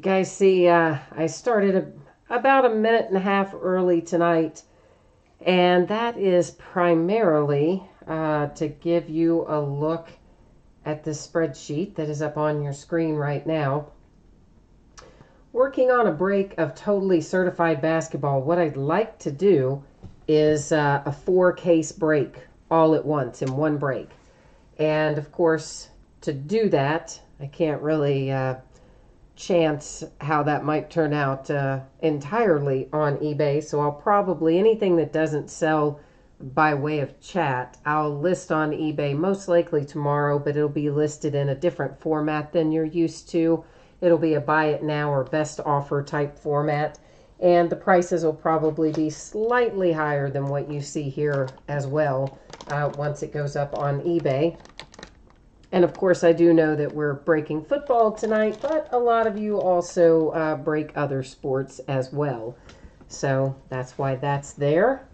guys see, I started about a minute and a half early tonight, and that is primarily to give you a look at the spreadsheet that is up on your screen right now. Working on a break of Totally Certified Basketball, what I'd like to do is a 4-case break all at once in one break. And of course, to do that, I can't really chance how that might turn out entirely on eBay. So I'll probably, anything that doesn't sell by way of chat, I'll list on eBay most likely tomorrow, but it'll be listed in a different format than you're used to. It'll be a buy it now or best offer type format. And the prices will probably be slightly higher than what you see here as well once it goes up on eBay. And of course, I do know that we're breaking football tonight, but a lot of you also break other sports as well. So that's why that's there.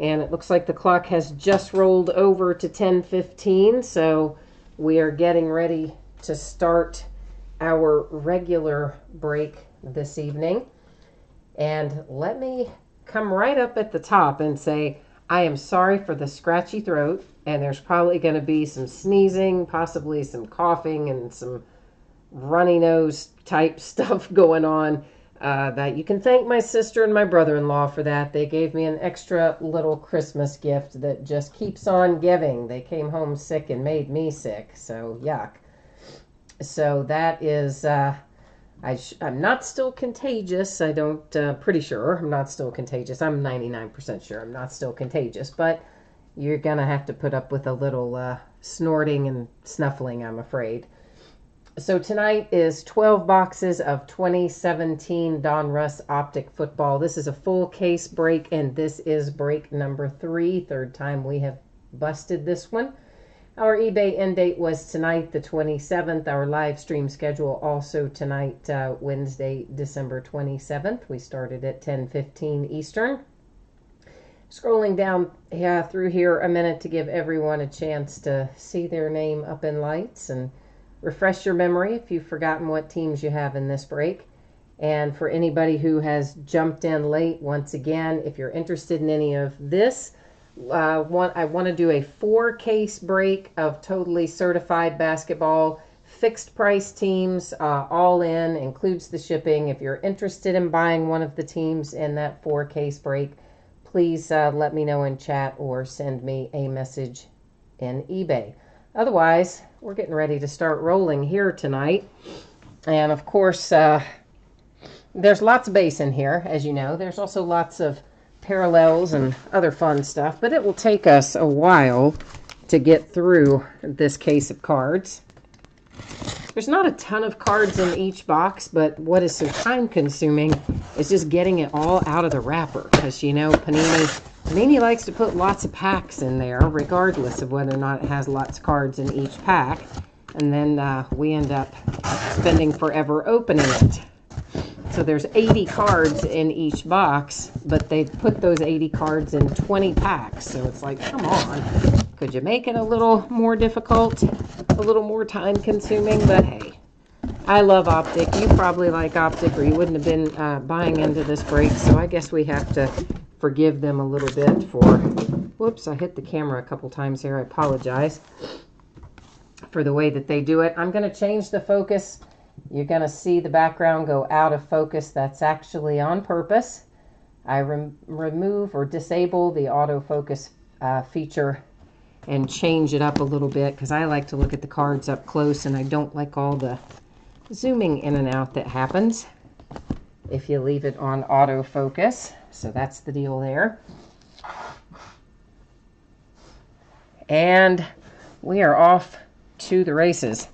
And it looks like the clock has just rolled over to 10:15, so we are getting ready to start our regular break this evening. And let me come right up at the top and say, I am sorry for the scratchy throat, and there's probably going to be some sneezing, possibly some coughing, and some runny nose type stuff going on. That you can thank my sister and my brother-in-law for that. They gave me an extra little Christmas gift that just keeps on giving. They came home sick and made me sick, so yuck. So that is, I'm not still contagious. I don't, pretty sure I'm not still contagious. I'm 99% sure I'm not still contagious, but you're going to have to put up with a little snorting and snuffling, I'm afraid. So tonight is 12 boxes of 2017 Donruss Optic football. This is a full case break, and this is break number 3, third time we have busted this one. Our eBay end date was tonight, the 27th. Our live stream schedule also tonight, Wednesday, December 27th. We started at 10:15 Eastern. Scrolling down through here a minute to give everyone a chance to see their name up in lights and refresh your memory if you've forgotten what teams you have in this break. And for anybody who has jumped in late, once again, if you're interested in any of this, I want to do a 4-case break of Totally Certified Basketball, fixed price teams, all in, includes the shipping. If you're interested in buying one of the teams in that 4-case break, please let me know in chat or send me a message in eBay. Otherwise, we're getting ready to start rolling here tonight. And of course, there's lots of base in here, as you know. There's also lots of parallels and other fun stuff, but it will take us a while to get through this case of cards. There's not a ton of cards in each box, but what is so time consuming is just getting it all out of the wrapper, because you know Panini likes to put lots of packs in there regardless of whether or not it has lots of cards in each pack, and then we end up spending forever opening it. So there's 80 cards in each box, but they put those 80 cards in 20 packs. So it's like, come on, could you make it a little more difficult, a little more time consuming? But hey, I love Optic. You probably like Optic, or you wouldn't have been buying into this break. So I guess we have to forgive them a little bit for, whoops, I hit the camera a couple times here. I apologize for the way that they do it. I'm going to change the focus. You're going to see the background go out of focus. That's actually on purpose. I remove or disable the autofocus feature and change it up a little bit, because I like to look at the cards up close, and I don't like all the zooming in and out that happens if you leave it on autofocus. So that's the deal there. And we are off to the races.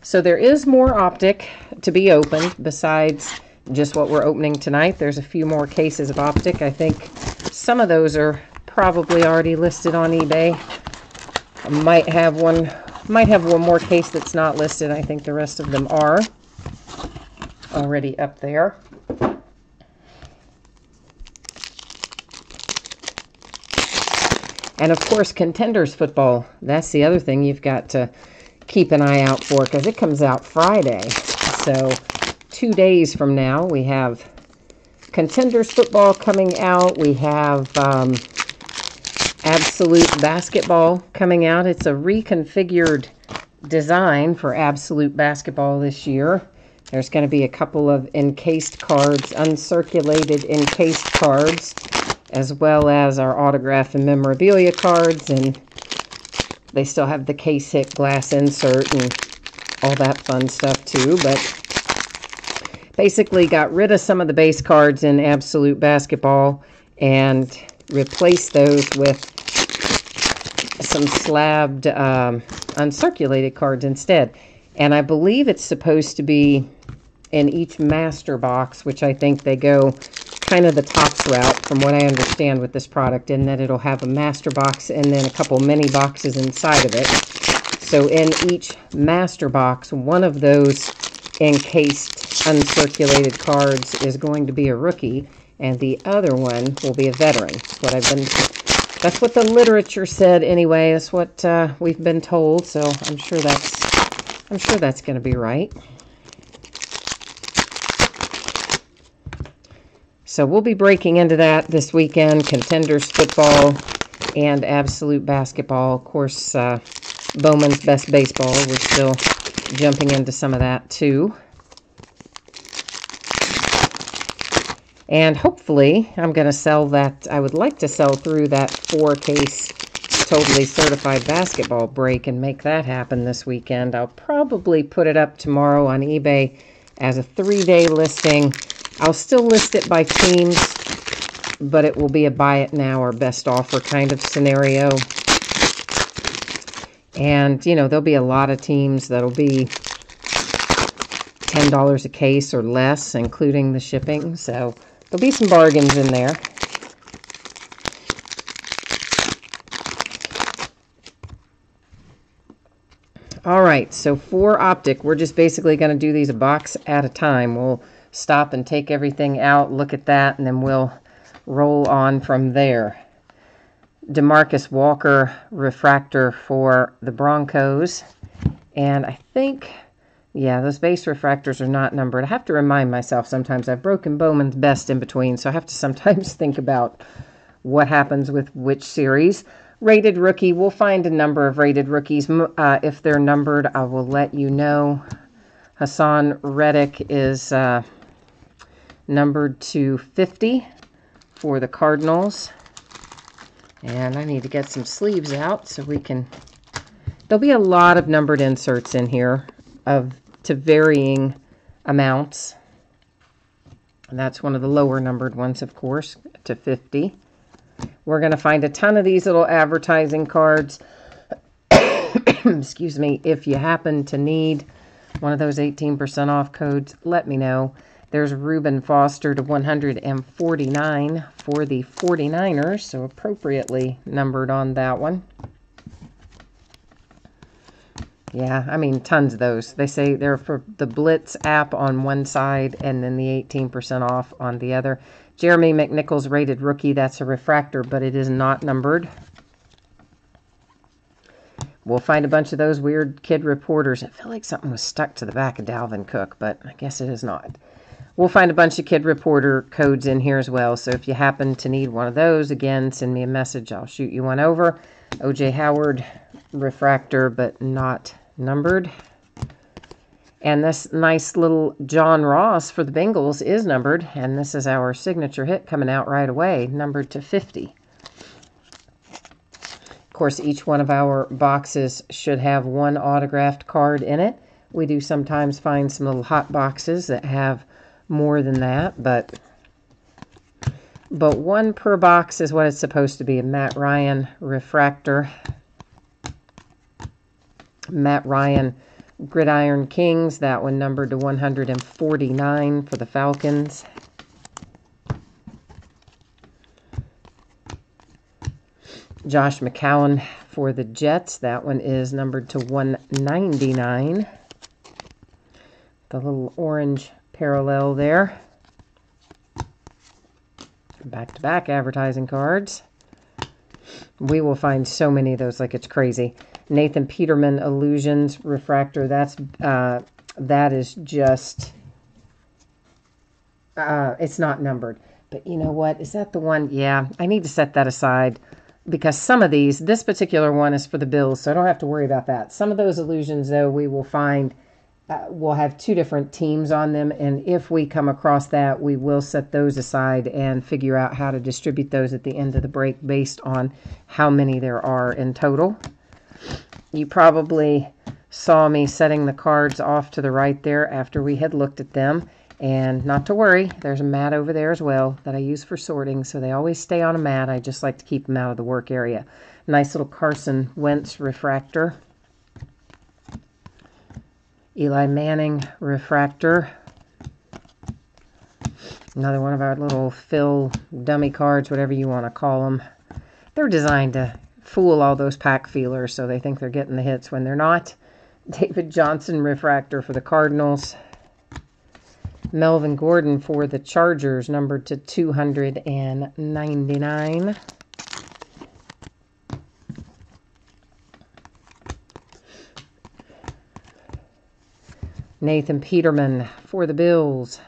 So there is more Optic to be opened besides just what we're opening tonight. There's a few more cases of Optic. I think some of those are probably already listed on eBay. I might have one more case that's not listed. I think the rest of them are already up there. And of course, Contenders football. That's the other thing you've got to keep an eye out for, because it comes out Friday. So 2 days from now, we have Contenders football coming out. We have Absolute Basketball coming out. It's a reconfigured design for Absolute Basketball this year. There's going to be a couple of encased cards, uncirculated encased cards, as well as our autograph and memorabilia cards, and they still have the case hit glass insert and all that fun stuff too. But basically got rid of some of the base cards in Absolute Basketball and replaced those with some slabbed uncirculated cards instead. And I believe it's supposed to be in each master box, which I think they go kind of the tops route from what I understand with this product, in that it'll have a master box and then a couple mini boxes inside of it. So in each master box, one of those encased uncirculated cards is going to be a rookie, and the other one will be a veteran. That's what the literature said anyway. That's what we've been told, so I'm sure that's going to be right. So we'll be breaking into that this weekend. Contenders football and Absolute Basketball. Of course, Bowman's Best Baseball. We're still jumping into some of that too. And hopefully I'm going to sell that. I would like to sell through that 4-case Totally Certified Basketball break and make that happen this weekend. I'll probably put it up tomorrow on eBay as a 3-day listing. I'll still list it by teams, but it will be a buy it now or best offer kind of scenario. And, you know, there'll be a lot of teams that'll be $10 a case or less, including the shipping. So there'll be some bargains in there. All right, so for Optic, we're just basically going to do these a box at a time. We'll stop and take everything out, look at that, and then we'll roll on from there. DeMarcus Walker refractor for the Broncos. And I think, yeah, those base refractors are not numbered. I have to remind myself sometimes. I've broken Bowman's Best in between, so I have to sometimes think about what happens with which series. Rated rookie, we'll find a number of rated rookies. If they're numbered, I will let you know. Hassan Reddick is numbered to 50 for the Cardinals. And I need to get some sleeves out so we can... There'll be a lot of numbered inserts in here to varying amounts. And that's one of the lower numbered ones, of course, to 50. We're going to find a ton of these little advertising cards. Excuse me. If you happen to need one of those 18% off codes, let me know. There's Reuben Foster to 149 for the 49ers, so appropriately numbered on that one. Yeah, I mean, tons of those. They say they're for the Blitz app on one side and then the 18% off on the other. Jeremy McNichols rated rookie. That's a refractor, but it is not numbered. We'll find a bunch of those weird kid reporters. I feel like something was stuck to the back of Dalvin Cook, but I guess it is not. We'll find a bunch of kid reporter codes in here as well. So if you happen to need one of those, again, send me a message. I'll shoot you one over. O.J. Howard refractor, but not numbered. And this nice little John Ross for the Bengals is numbered. And this is our signature hit coming out right away, numbered to 50. Of course, each one of our boxes should have one autographed card in it. We do sometimes find some little hot boxes that have more than that, but one per box is what it's supposed to be. A Matt Ryan refractor. Matt Ryan Gridiron Kings, that one numbered to 149 for the Falcons. Josh McCown for the Jets, that one is numbered to 199. The little orange parallel there. Back-to-back advertising cards. We will find so many of those like it's crazy. Nathan Peterman Illusions refractor. That is just It's not numbered. But you know what? Is that the one? Yeah, I need to set that aside because some of these, this particular one is for the Bills, so I don't have to worry about that. Some of those illusions, though, we will find will have two different teams on them, and if we come across that, we will set those aside and figure out how to distribute those at the end of the break based on how many there are in total. You probably saw me setting the cards off to the right there after we had looked at them. And not to worry, there's a mat over there as well that I use for sorting, so they always stay on a mat. I just like to keep them out of the work area. Nice little Carson Wentz refractor. Eli Manning refractor. Another one of our little fill dummy cards, whatever you want to call them. They're designed to fool all those pack feelers so they think they're getting the hits when they're not. David Johnson refractor for the Cardinals. Melvin Gordon for the Chargers, numbered to 299. Nathan Peterman for the Bills.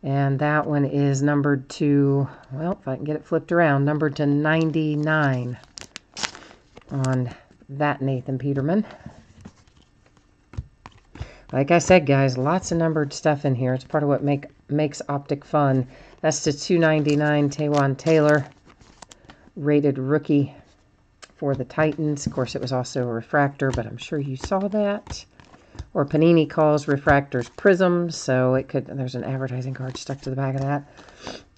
And that one is numbered to, well, if I can get it flipped around, numbered to 99 on that Nathan Peterman. Like I said, guys, lots of numbered stuff in here. It's part of what makes Optic fun. That's the 299 Taywan Taylor, rated rookie for the Titans. Of course, it was also a refractor, but I'm sure you saw that. Or Panini calls refractors prisms, so it could, there's an advertising card stuck to the back of that.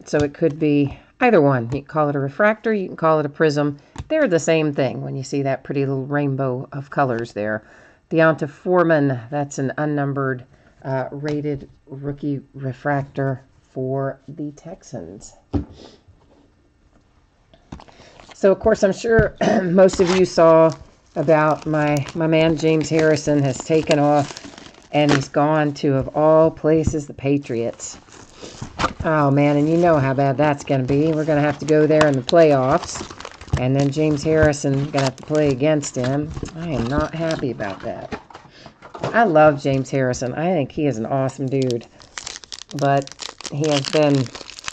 So it could be either one. You can call it a refractor, you can call it a prism. They're the same thing when you see that pretty little rainbow of colors there. Deonta Foreman, that's an unnumbered rated rookie refractor for the Texans. So, of course, I'm sure most of you saw about my man James Harrison has taken off and he's gone to, of all places, the Patriots. Oh, man, and you know how bad that's going to be. We're going to have to go there in the playoffs. And then James Harrison going to have to play against him. I am not happy about that. I love James Harrison. I think he is an awesome dude. But he has been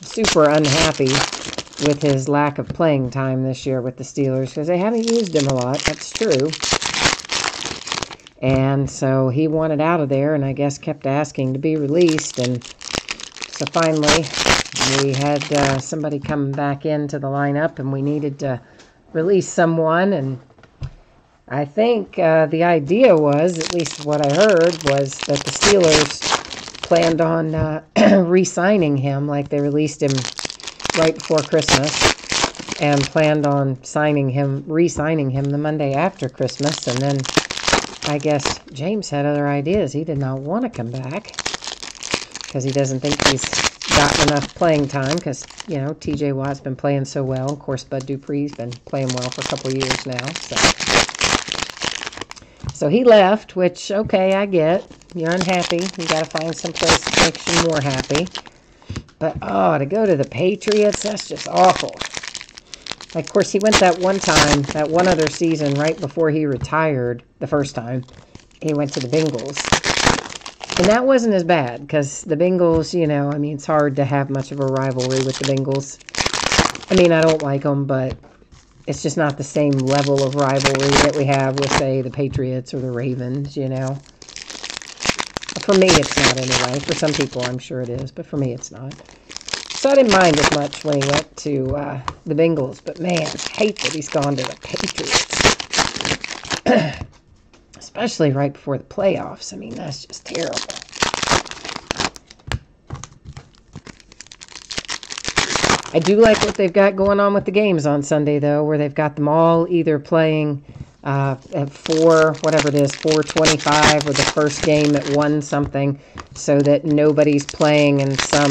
super unhappy with his lack of playing time this year with the Steelers because they haven't used him a lot. That's true. And so he wanted out of there and I guess kept asking to be released. And so finally we had somebody come back into the lineup and we needed to release someone, and I think the idea was, at least what I heard, was that the Steelers planned on re-signing him, like they released him right before Christmas, and planned on re-signing him the Monday after Christmas, and then I guess James had other ideas. He did not want to come back because he doesn't think he's gotten enough playing time because, you know, TJ Watt's been playing so well. Of course, Bud Dupree's been playing well for a couple of years now. So he left, which, okay, I get. You're unhappy. You got to find some place that makes you more happy. But, oh, to go to the Patriots, that's just awful. Like, of course, he went that one time, that one other season right before he retired the first time. He went to the Bengals. And that wasn't as bad because the Bengals, you know, I mean, it's hard to have much of a rivalry with the Bengals. I mean, I don't like them, but it's just not the same level of rivalry that we have with, say, the Patriots or the Ravens, you know. For me, it's not anyway. For some people, I'm sure it is, but for me, it's not. So I didn't mind as much when he went to the Bengals, but man, I hate that he's gone to the Patriots. Especially right before the playoffs. I mean, that's just terrible. I do like what they've got going on with the games on Sunday, though, where they've got them all either playing at 4:25, or the first game at 1 something, so that nobody's playing in some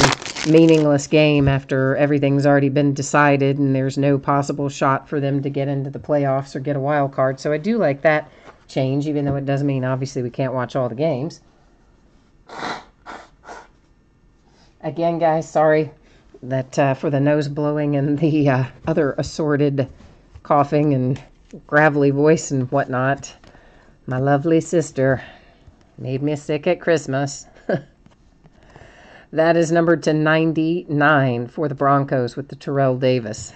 meaningless game after everything's already been decided and there's no possible shot for them to get into the playoffs or get a wild card. So I do like that change, even though it doesn't mean obviously we can't watch all the games. Again, guys, sorry that for the nose blowing and the other assorted coughing and gravelly voice and whatnot. My lovely sister made me sick at Christmas. That is numbered to 99 for the Broncos with the Terrell Davis.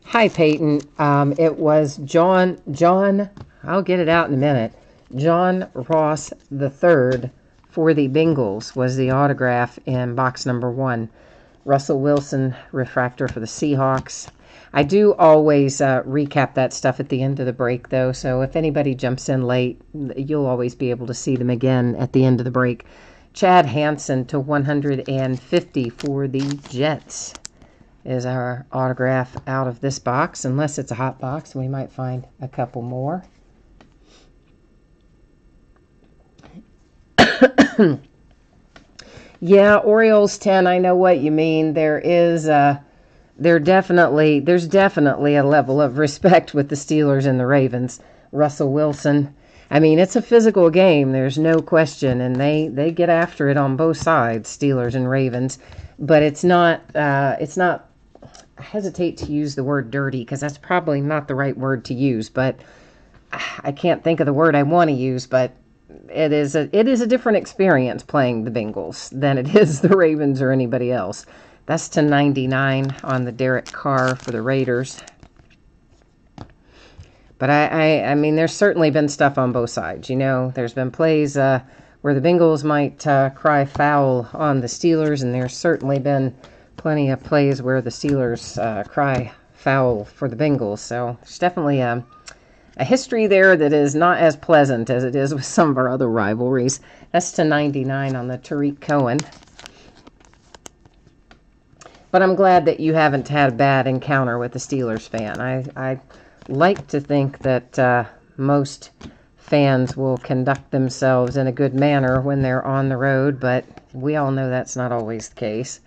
Hi, Peyton. It was John, I'll get it out in a minute. John Ross III for the Bengals was the autograph in box number 1. Russell Wilson refractor for the Seahawks. I do always recap that stuff at the end of the break, though, so if anybody jumps in late, you'll always be able to see them again at the end of the break. Chad Hansen to 150 for the Jets is our autograph out of this box. Unless it's a hot box, we might find a couple more. Yeah, Orioles 10, I know what you mean. There's definitely a level of respect with the Steelers and the Ravens. Russell Wilson, I mean, it's a physical game, there's no question, and they get after it on both sides, Steelers and Ravens, but it's not, I hesitate to use the word dirty, because that's probably not the right word to use, but I can't think of the word I want to use, but it is a different experience playing the Bengals than it is the Ravens or anybody else. That's to 99 on the Derek Carr for the Raiders. But I mean, there's certainly been stuff on both sides. You know, there's been plays where the Bengals might cry foul on the Steelers, and there's certainly been plenty of plays where the Steelers cry foul for the Bengals. So there's definitely a history there that is not as pleasant as it is with some of our other rivalries. That's to 99 on the Tariq Cohen. But I'm glad that you haven't had a bad encounter with a Steelers fan. I like to think that most fans will conduct themselves in a good manner when they're on the road, but we all know that's not always the case.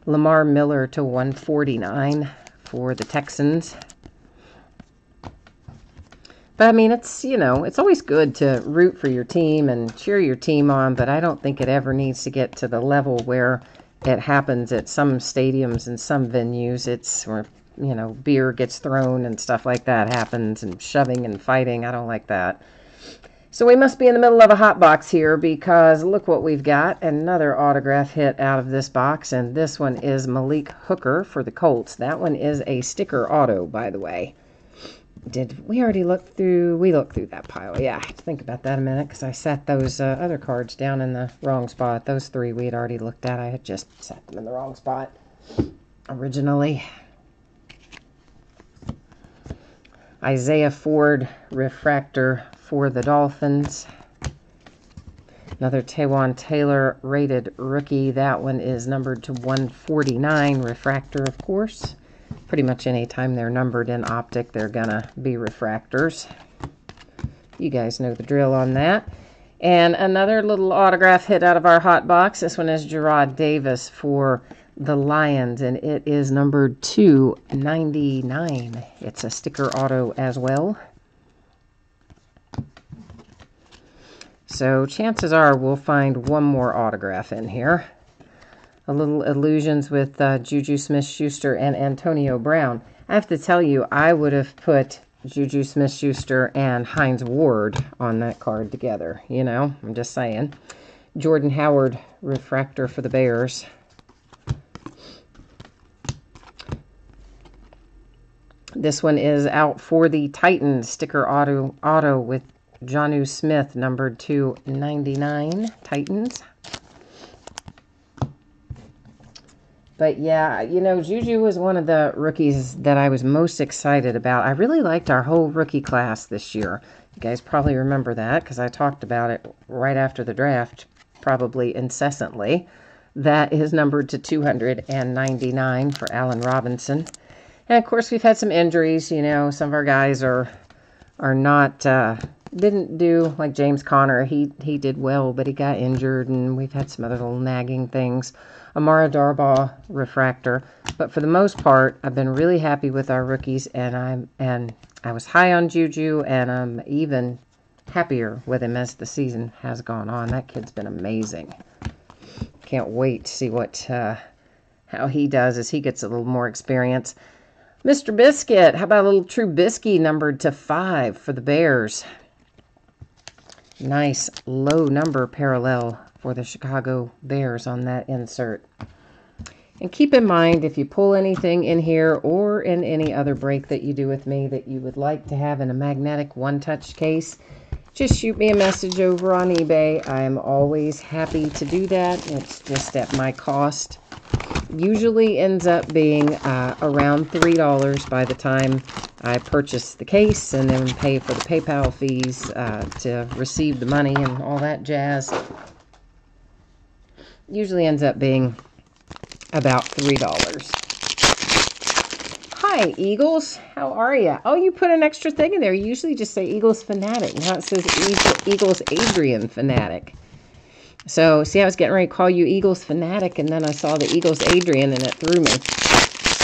Lamar Miller to 149 for the Texans. But I mean, it's, you know, it's always good to root for your team and cheer your team on, but I don't think it ever needs to get to the level where it happens at some stadiums and some venues. It's where, you know, beer gets thrown and stuff like that happens, and shoving and fighting. I don't like that. So we must be in the middle of a hot box here, because look what we've got. Another autograph hit out of this box, and this one is Malik Hooker for the Colts. That one is a sticker auto, by the way. Did we already look through? We looked through that pile. Yeah, I have to think about that a minute, because I set those other cards down in the wrong spot. Those three we had already looked at. I had just set them in the wrong spot originally. Isaiah Ford refractor for the Dolphins. Another Taywan Taylor rated rookie. That one is numbered to 149 refractor, of course. Pretty much any time they're numbered in Optic, they're gonna be refractors. You guys know the drill on that. And another little autograph hit out of our hot box. This one is Gerard Davis for the Lions, and it is numbered 299. It's a sticker auto as well. So chances are we'll find one more autograph in here. A little illusions with Juju Smith-Schuster and Antonio Brown. I have to tell you, I would have put Juju Smith-Schuster and Hines Ward on that card together. You know, I'm just saying. Jordan Howard refractor for the Bears. This one is out for the Titans. Sticker auto with Jonnu Smith, numbered to 99. Titans. But yeah, you know, Juju was one of the rookies that I was most excited about. I really liked our whole rookie class this year. You guys probably remember that, because I talked about it right after the draft, probably incessantly. That is numbered to 299 for Allen Robinson. And of course, we've had some injuries. You know, some of our guys are not, didn't do like James Conner. He did well, but he got injured, and we've had some other little nagging things. Amara Darbaugh refractor. But for the most part, I've been really happy with our rookies, and I was high on Juju, and I'm even happier with him as the season has gone on. That kid's been amazing. Can't wait to see what how he does as he gets a little more experience. Mr. Biscuit, how about a little Trubisky numbered to 5 for the Bears? Nice low number parallel for the Chicago Bears on that insert. And keep in mind, if you pull anything in here or in any other break that you do with me that you would like to have in a magnetic one-touch case, just shoot me a message over on eBay. I am always happy to do that. It's just at my cost. Usually ends up being around $3 by the time I purchase the case and then pay for the PayPal fees to receive the money and all that jazz. Usually ends up being about $3. Hi, Eagles. How are you? Oh, you put an extra thing in there. You usually just say Eagles Fanatic. Now it says Eagles Adrian Fanatic. So, see, I was getting ready to call you Eagles Fanatic, and then I saw the Eagles Adrian, and it threw me.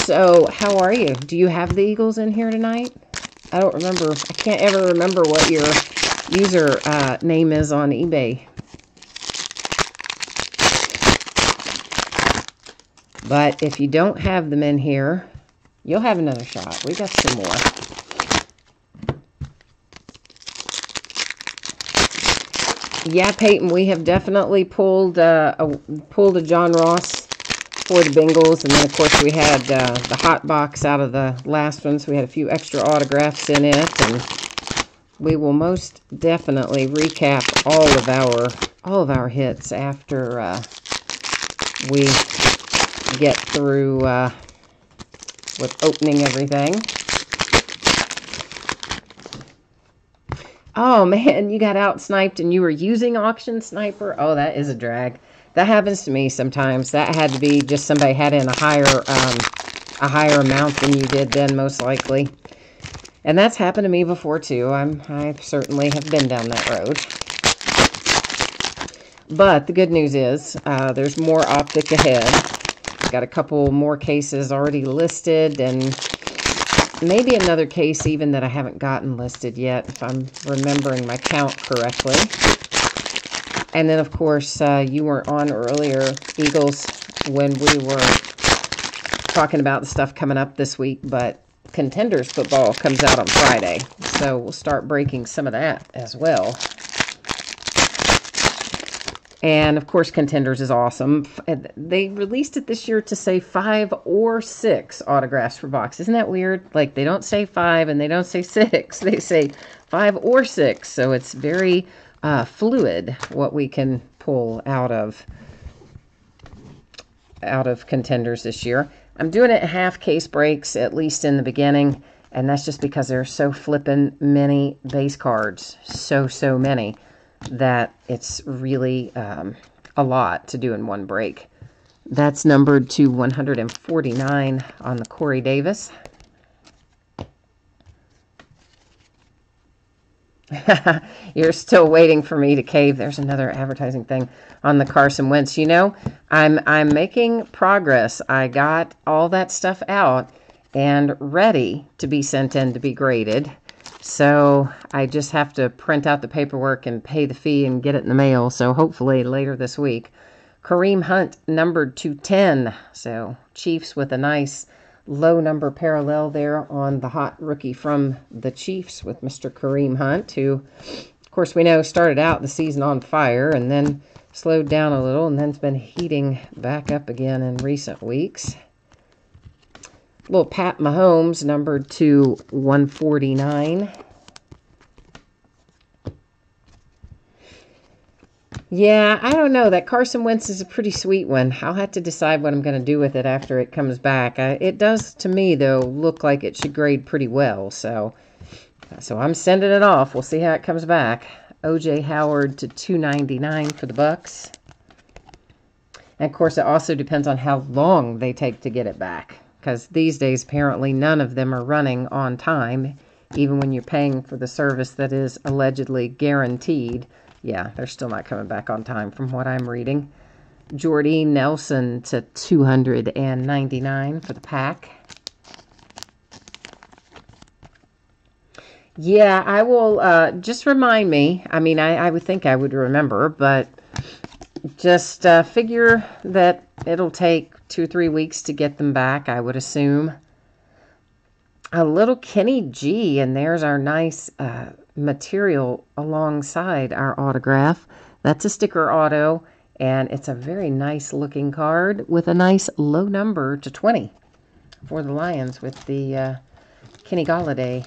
So, how are you? Do you have the Eagles in here tonight? I don't remember. I can't ever remember what your user name is on eBay. But if you don't have them in here, you'll have another shot. We got some more. Yeah, Peyton, we have definitely pulled a John Ross for the Bengals. And then, of course, we had the hot box out of the last one. So we had a few extra autographs in it. And we will most definitely recap all of our hits after we get through with opening everything. Oh, man, you got out-sniped and you were using Auction Sniper? Oh, that is a drag. That happens to me sometimes. That had to be just somebody had in a higher amount than you did then, most likely. And that's happened to me before, too. I certainly have been down that road. But the good news is there's more Optic ahead. Got a couple more cases already listed, and maybe another case even that I haven't gotten listed yet, if I'm remembering my count correctly. And then, of course, you were on earlier, Eagles, when we were talking about the stuff coming up this week, but Contenders football comes out on Friday, so we'll start breaking some of that as well. And, of course, Contenders is awesome. They released it this year to say 5 or 6 autographs per box. Isn't that weird? Like, they don't say 5 and they don't say 6. They say 5 or 6. So it's very fluid what we can pull out of Contenders this year. I'm doing it half case breaks, at least in the beginning. And that's just because there are so flippin' many base cards. So many. That it's really a lot to do in one break. That's numbered to 149 on the Corey Davis. You're still waiting for me to cave. There's another advertising thing on the Carson Wentz. You know, I'm making progress. I got all that stuff out and ready to be sent in to be graded. So I just have to print out the paperwork and pay the fee and get it in the mail. So hopefully later this week. Kareem Hunt numbered to 10. So Chiefs with a nice low number parallel there on the hot rookie from the Chiefs with Mr. Kareem Hunt, who, of course, we know started out the season on fire and then slowed down a little and then's been heating back up again in recent weeks. Little Pat Mahomes, numbered to 149. Yeah, I don't know. That Carson Wentz is a pretty sweet one. I'll have to decide what I'm going to do with it after it comes back. It does, to me, though, look like it should grade pretty well. So I'm sending it off. We'll see how it comes back. O.J. Howard to 299 for the Bucks. And, of course, it also depends on how long they take to get it back. Because these days, apparently, none of them are running on time, even when you're paying for the service that is allegedly guaranteed. Yeah, they're still not coming back on time from what I'm reading. Jordy Nelson to 299 for the Pack. Yeah, I will, just remind me. I mean, I would think I would remember, but just figure that it'll take 2 or 3 weeks to get them back, I would assume. A little Kenny G, and there's our nice material alongside our autograph. That's a sticker auto, And it's a very nice looking card with a nice low number to 20 for the Lions with the Kenny Golladay.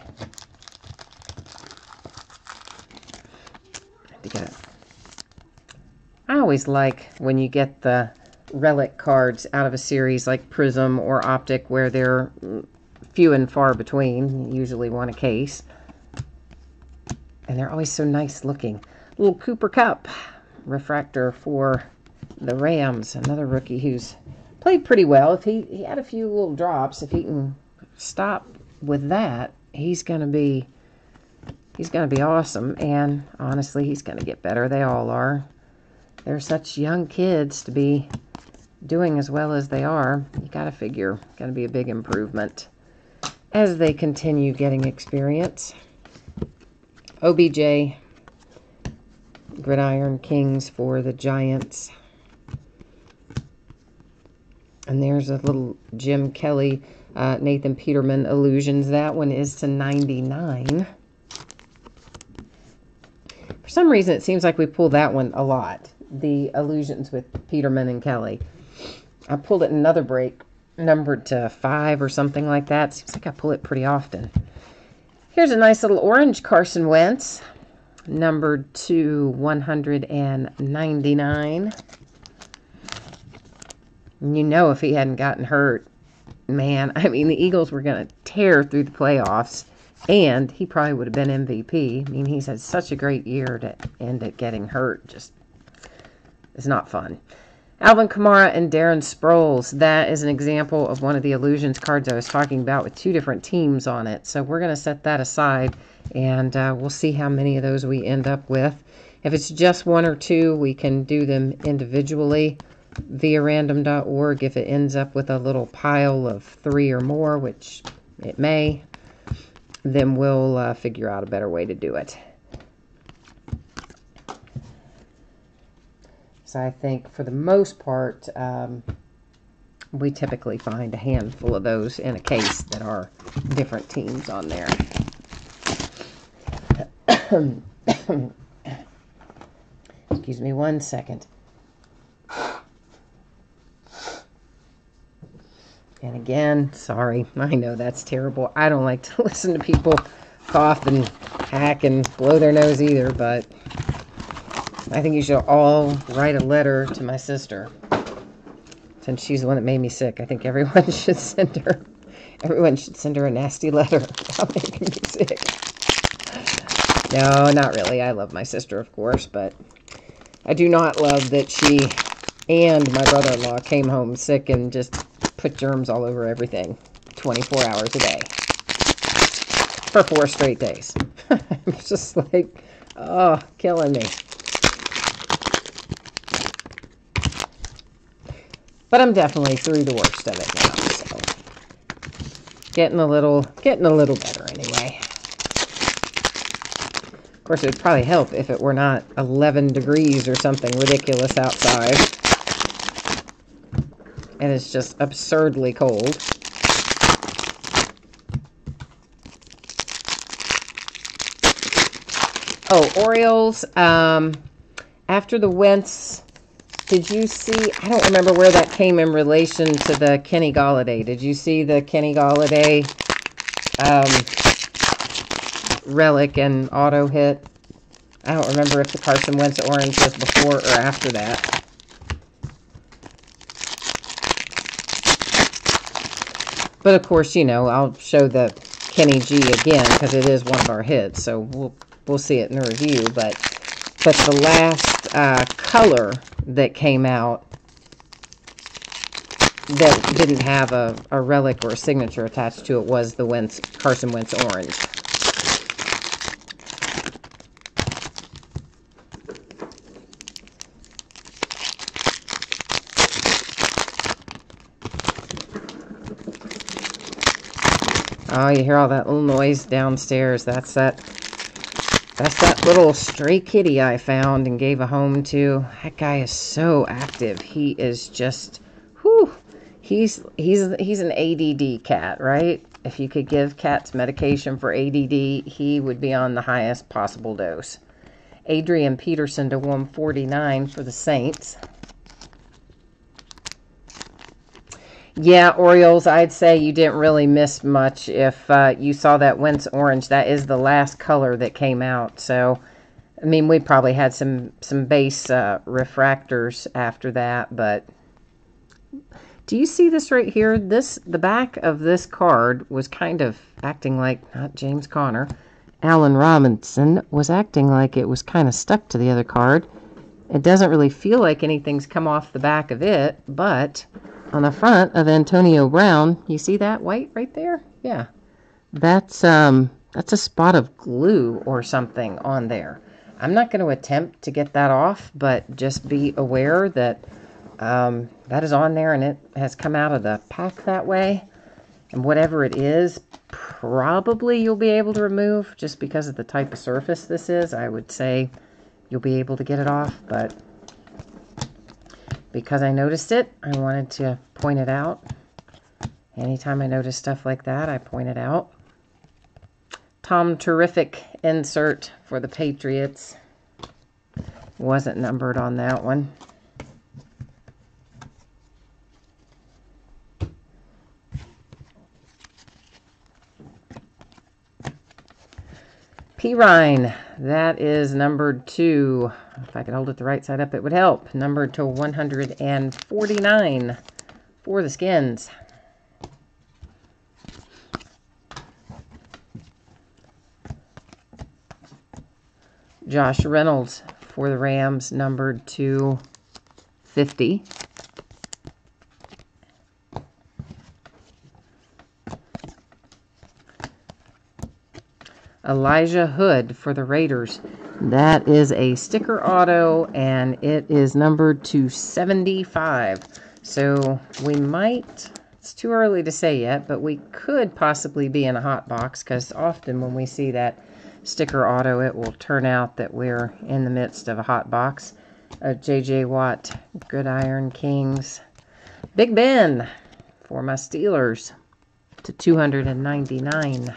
I always like when you get the relic cards out of a series like Prism or Optic where they're few and far between, usually one a case. And they're always so nice looking. Little Cooper Kupp refractor for the Rams, another rookie who's played pretty well. If he had a few little drops, if he can stop with that, he's gonna be awesome. And honestly, he's gonna get better. They all are. They're such young kids to be doing as well as they are. You gotta figure, gonna be a big improvement as they continue getting experience. OBJ, Gridiron Kings for the Giants. And there's a little Jim Kelly, Nathan Peterman Illusions. That one is to 99. For some reason, it seems like we pull that one a lot. The Illusions with Peterman and Kelly. I pulled it in another break, numbered to 5 or something like that. Seems like I pull it pretty often. Here's a nice little orange Carson Wentz, numbered to 199. You know, if he hadn't gotten hurt, man, I mean, the Eagles were going to tear through the playoffs, and he probably would have been MVP. I mean, he's had such a great year to end it getting hurt. Just, it's not fun. Alvin Kamara and Darren Sproles. That is an example of one of the Illusions cards I was talking about with 2 different teams on it. So we're going to set that aside, and we'll see how many of those we end up with. If it's just 1 or 2, we can do them individually via random.org. If it ends up with a little pile of 3 or more, which it may, then we'll figure out a better way to do it. So I think for the most part, we typically find a handful of those in a case that are different teams on there. Excuse me 1 second. And again, sorry, I know that's terrible. I don't like to listen to people cough and hack and blow their nose either, but I think you should all write a letter to my sister. Since she's the one that made me sick, I think everyone should send her a nasty letter about making me sick. No, not really. I love my sister, of course, but I do not love that she and my brother-in-law came home sick and just put germs all over everything 24 hours a day for 4 straight days. It's just like, oh, killing me. But I'm definitely through the worst of it now, so getting a little better anyway. Of course, it would probably help if it were not 11 degrees or something ridiculous outside. And it's just absurdly cold. Oh, Orioles. After the Wentz, did you see, I don't remember where that came in relation to the Kenny Golladay. Did you see the Kenny Golladay relic and auto hit? I don't remember if the Carson Wentz orange was before or after that. But of course, you know, I'll show the Kenny G again because it is one of our hits, so we'll see it in the review. But the last color that came out that didn't have a relic or a signature attached to it was the Carson Wentz orange. Oh, you hear all that little noise downstairs. That's that little stray kitty I found and gave a home to. That guy is so active. He is just, whew. He's an ADD cat, right? If you could give cats medication for ADD, he would be on the highest possible dose. Adrian Peterson to 149 for the Saints. Yeah, Orioles, I'd say you didn't really miss much if you saw that Wentz orange. That is the last color that came out. So, I mean, we probably had some base refractors after that, but do you see this right here? The back of this card was kind of acting like, not James Conner, Allen Robinson was acting like it was kind of stuck to the other card. It doesn't really feel like anything's come off the back of it, but on the front of Antonio Brown, you see that white right there? Yeah. That's a spot of glue or something on there. I'm not going to attempt to get that off, but just be aware that that is on there and it has come out of the pack that way. And whatever it is, probably you'll be able to remove just because of the type of surface this is. I would say you'll be able to get it off, but because I noticed it, I wanted to point it out. Anytime I notice stuff like that, I point it out. Tom Terrific insert for the Patriots. Wasn't numbered on that one. Pirine, that is numbered to, if I could hold it the right side up, it would help. Numbered to 149 for the Skins. Josh Reynolds for the Rams, numbered to 50. Elijah Hood for the Raiders. That is a sticker auto, and it is numbered to 75. So we might, it's too early to say yet, but we could possibly be in a hot box, because often when we see that sticker auto, it will turn out that we're in the midst of a hot box. J.J. Watt, Gridiron Kings. Big Ben for my Steelers to 299.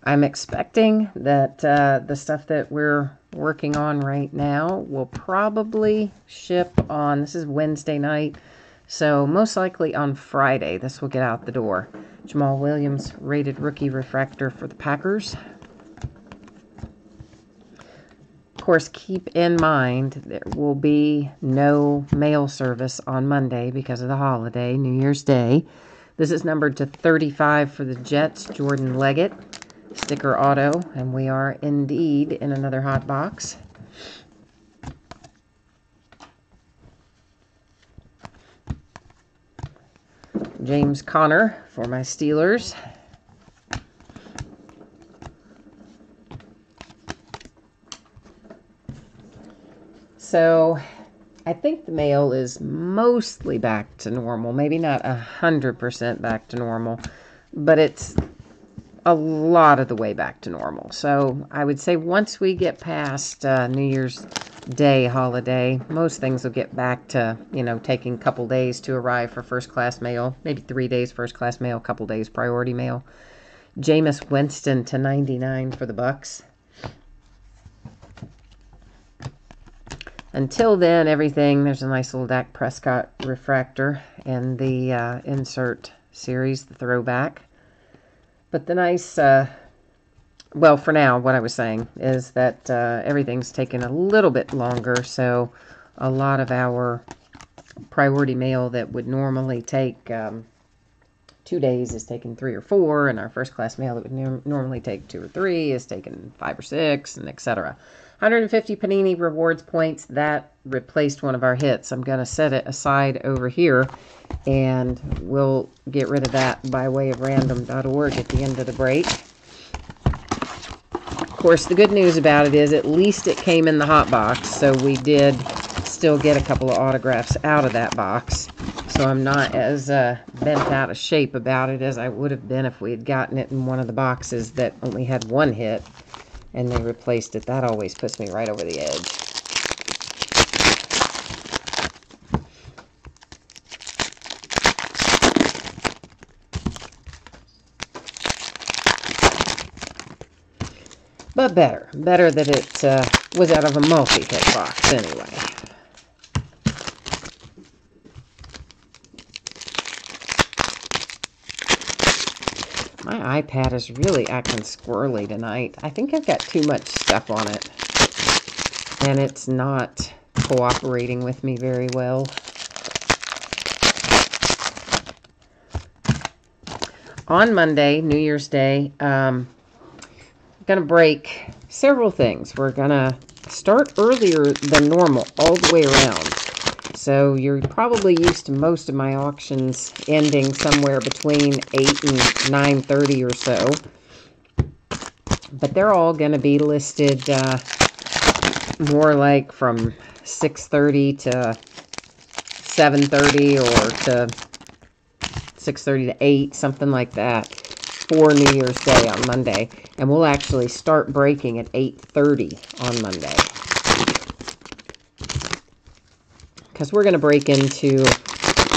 I'm expecting that the stuff that we're working on right now will probably ship on, this is Wednesday night, so most likely on Friday this will get out the door. Jamal Williams rated rookie refractor for the Packers. Of course, keep in mind there will be no mail service on Monday because of the holiday, New Year's Day. This is numbered to 35 for the Jets, Jordan Leggett. Sticker auto, and we are indeed in another hot box. James Conner for my Steelers. So I think the mail is mostly back to normal. Maybe not 100% back to normal, but it's a lot of the way back to normal. So I would say once we get past New Year's Day holiday, most things will get back to, you know, taking a couple days to arrive for first class mail. Maybe 3 days first class mail, a couple days priority mail. Jameis Winston to 99 for the Bucks. Until then, everything, there's a nice little Dak Prescott refractor in the insert series, the throwback. But the nice, well, for now, what I was saying is that everything's taken a little bit longer, so a lot of our priority mail that would normally take 2 days is taking 3 or 4, and our first class mail that would normally take 2 or 3 is taking 5 or 6, and etc. 150 Panini Rewards points, that replaced one of our hits. I'm going to set it aside over here, and we'll get rid of that by way of random.org at the end of the break. Of course, the good news about it is at least it came in the hot box, so we did still get a couple of autographs out of that box. So I'm not as bent out of shape about it as I would have been if we had gotten it in one of the boxes that only had one hit and they replaced it. That always puts me right over the edge. But better. Better that it was out of a multi-hit box anyway. My iPad is really acting squirrely tonight. I think I've got too much stuff on it. And it's not cooperating with me very well. On Monday, New Year's Day, I'm going to break several things. We're going to start earlier than normal all the way around. So you're probably used to most of my auctions ending somewhere between 8 and 9:30 or so. But they're all going to be listed more like from 6:30 to 7:30 or to 6:30 to 8, something like that, for New Year's Day on Monday. And we'll actually start breaking at 8:30 on Monday. Because we're going to break into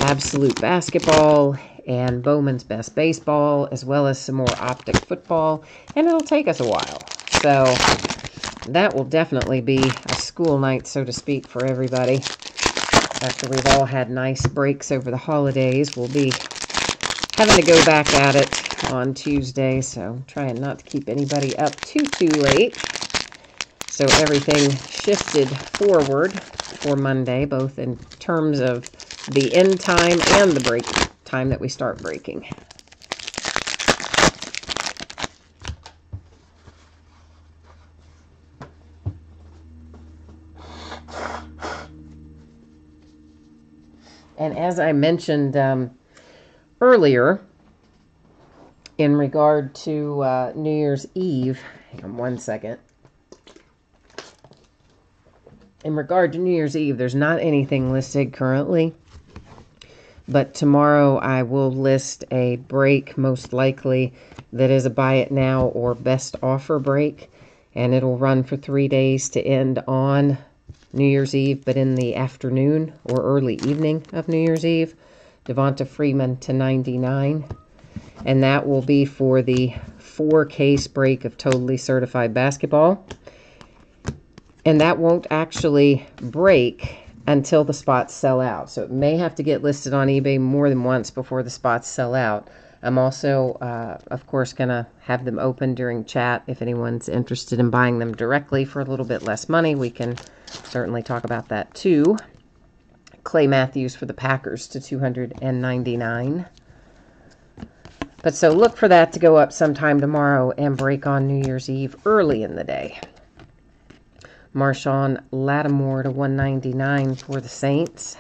Absolute Basketball and Bowman's Best Baseball, as well as some more Optic Football, and it'll take us a while. So that will definitely be a school night, so to speak, for everybody. After we've all had nice breaks over the holidays, we'll be having to go back at it on Tuesday, so trying not to keep anybody up too late. So everything shifted forward for Monday, both in terms of the end time and the break time that we start breaking. And as I mentioned earlier, in regard to New Year's Eve, hang on one second. In regard to New Year's Eve, there's not anything listed currently, but tomorrow I will list a break, most likely, that is a buy it now or best offer break, and it'll run for 3 days to end on New Year's Eve, but in the afternoon or early evening of New Year's Eve. Devonta Freeman to 99, and that will be for the 4-case break of Totally Certified Basketball. And that won't actually break until the spots sell out. So it may have to get listed on eBay more than once before the spots sell out. I'm also, of course, going to have them open during chat. If anyone's interested in buying them directly for a little bit less money, we can certainly talk about that too. Clay Matthews for the Packers to 299. But so look for that to go up sometime tomorrow and break on New Year's Eve early in the day. Marshawn Lattimore to 199 for the Saints.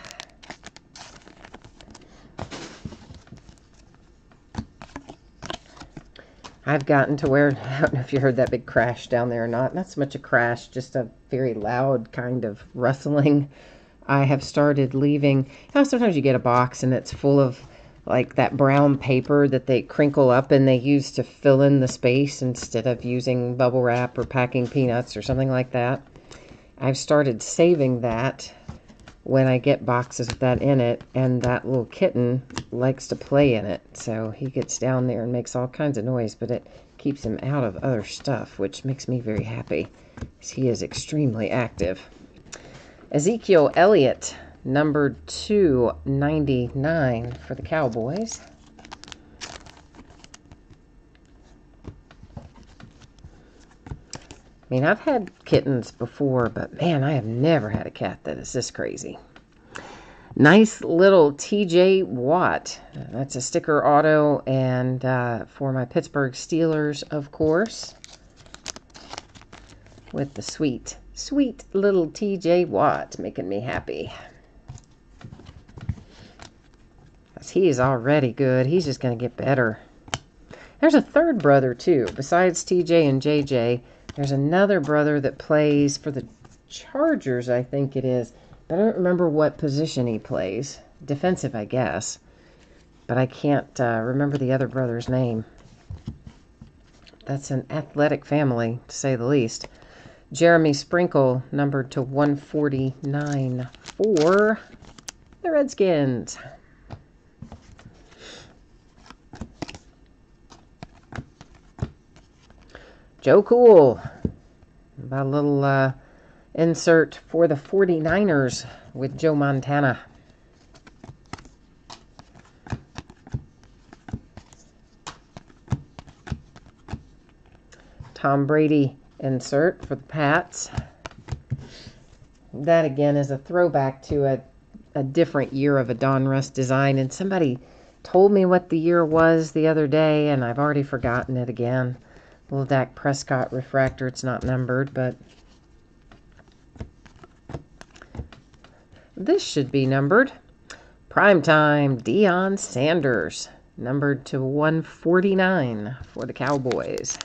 I've gotten to where, I don't know if you heard that big crash down there or not. Not so much a crash, just a very loud kind of rustling. I have started leaving. Sometimes you get a box and it's full of like that brown paper that they crinkle up and they use to fill in the space instead of using bubble wrap or packing peanuts or something like that. I've started saving that when I get boxes with that in it, and that little kitten likes to play in it. So he gets down there and makes all kinds of noise, but it keeps him out of other stuff, which makes me very happy, because he is extremely active. Ezekiel Elliott, number 299 for the Cowboys. I mean, I've had kittens before, but man, I have never had a cat that is this crazy. Nice little TJ Watt. That's a sticker auto, and for my Pittsburgh Steelers, of course, with the sweet, sweet little TJ Watt making me happy. He is already good. He's just going to get better. There's a third brother, too. Besides TJ and JJ, there's another brother that plays for the Chargers, I think it is. But I don't remember what position he plays. Defensive, I guess. But I can't remember the other brother's name. That's an athletic family, to say the least. Jeremy Sprinkle, numbered to 149 for the Redskins. Joe Cool, A little insert for the 49ers with Joe Montana. Tom Brady insert for the Pats. That again is a throwback to a different year of a Donruss design, and somebody told me what the year was the other day, and I've already forgotten it again. Little Dak Prescott refractor. It's not numbered, but this should be numbered. Primetime Deion Sanders, numbered to 149 for the Cowboys.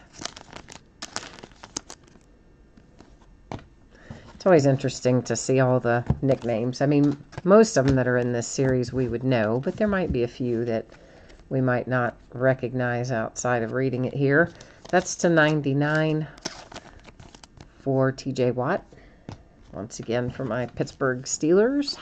It's always interesting to see all the nicknames. I mean, most of them that are in this series we would know, but there might be a few that we might not recognize outside of reading it here. That's to 99 for TJ Watt. Once again for my Pittsburgh Steelers.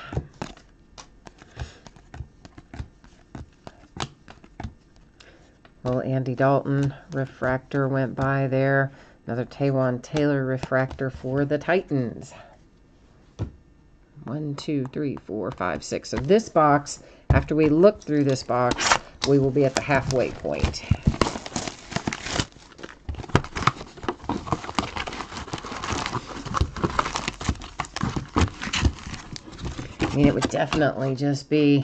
Little Andy Dalton refractor went by there. Another Taywan Taylor refractor for the Titans. 1, 2, 3, 4, 5, 6. So this box, after we look through this box, we will be at the halfway point. I mean, it would definitely just be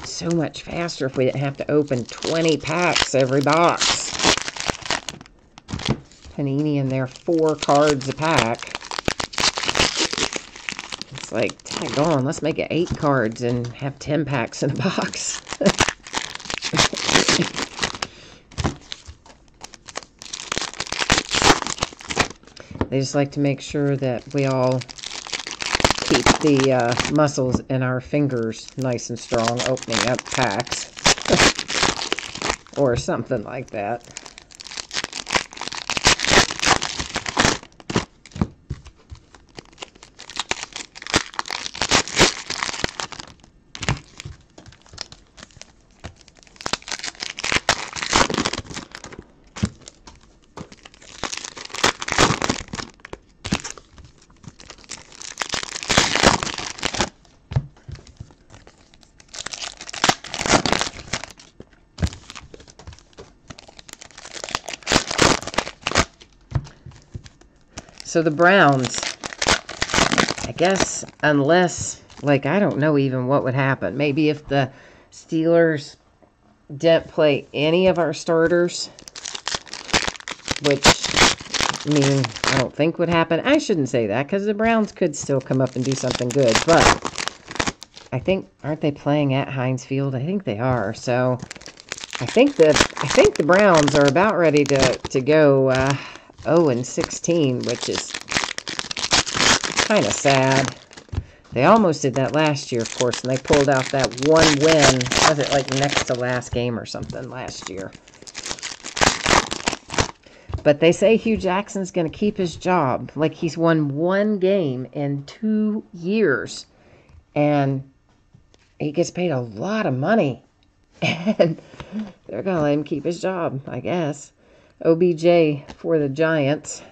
so much faster if we didn't have to open 20 packs every box. Panini in there, 4 cards a pack. It's like, daggone, let's make it 8 cards and have 10 packs in a box. They just like to make sure that we all keep the muscles in our fingers nice and strong opening up packs. Or something like that. So the Browns, I guess, unless, like, I don't know even what would happen. Maybe if the Steelers didn't play any of our starters, which, I mean, I don't think would happen. I shouldn't say that, because the Browns could still come up and do something good. But I think, aren't they playing at Heinz Field? I think they are. So I think the Browns are about ready to go 0-16, which is kind of sad. They almost did that last year, of course, and they pulled out that one win. Was it like next to last game or something last year? But they say Hugh Jackson's going to keep his job. Like, he's won 1 game in 2 years. And he gets paid a lot of money. And they're going to let him keep his job, I guess. OBJ for the Giants.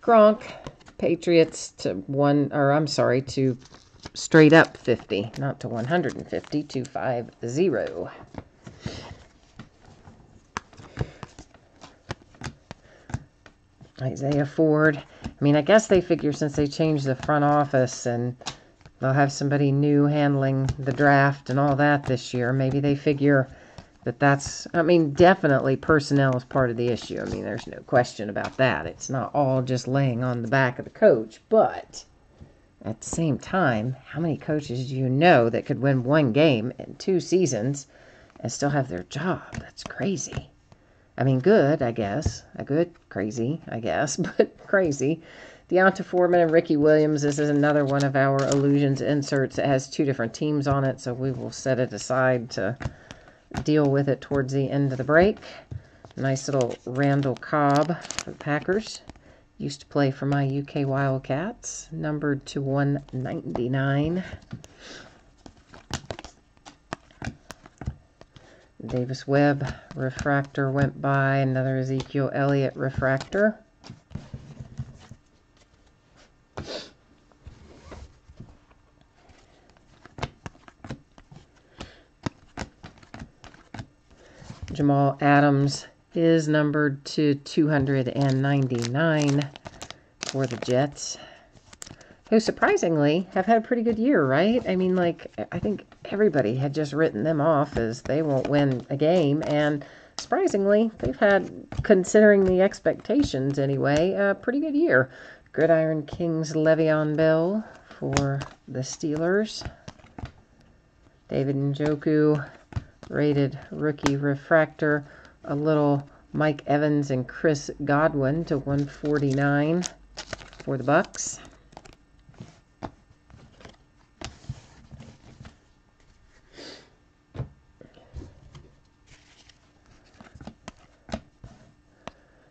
Gronk, Patriots to to straight up 50, not to 150, 250. Isaiah Ford. I mean, I guess they figure since they changed the front office and they'll have somebody new handling the draft and all that this year, maybe they figure that's, I mean, definitely personnel is part of the issue. I mean, there's no question about that. It's not all just laying on the back of the coach. But at the same time, how many coaches do you know that could win 1 game in 2 seasons and still have their job? That's crazy. I mean, good, I guess. Crazy, I guess, but crazy. Deonta Foreman and Ricky Williams. This is another one of our Illusions inserts. It has 2 different teams on it, so we will set it aside to deal with it towards the end of the break. Nice little Randall Cobb for the Packers. Used to play for my UK Wildcats. Numbered to 199. Davis Webb refractor went by. Another Ezekiel Elliott refractor. Jamal Adams is numbered to 299 for the Jets, who surprisingly have had a pretty good year, right? I mean, like, I think everybody had just written them off as they won't win a game, and surprisingly, they've had, considering the expectations anyway, a pretty good year. Gridiron Kings Le'Veon Bell for the Steelers. David Njoku, rated rookie refractor, a little Mike Evans and Chris Godwin to 149 for the Bucks.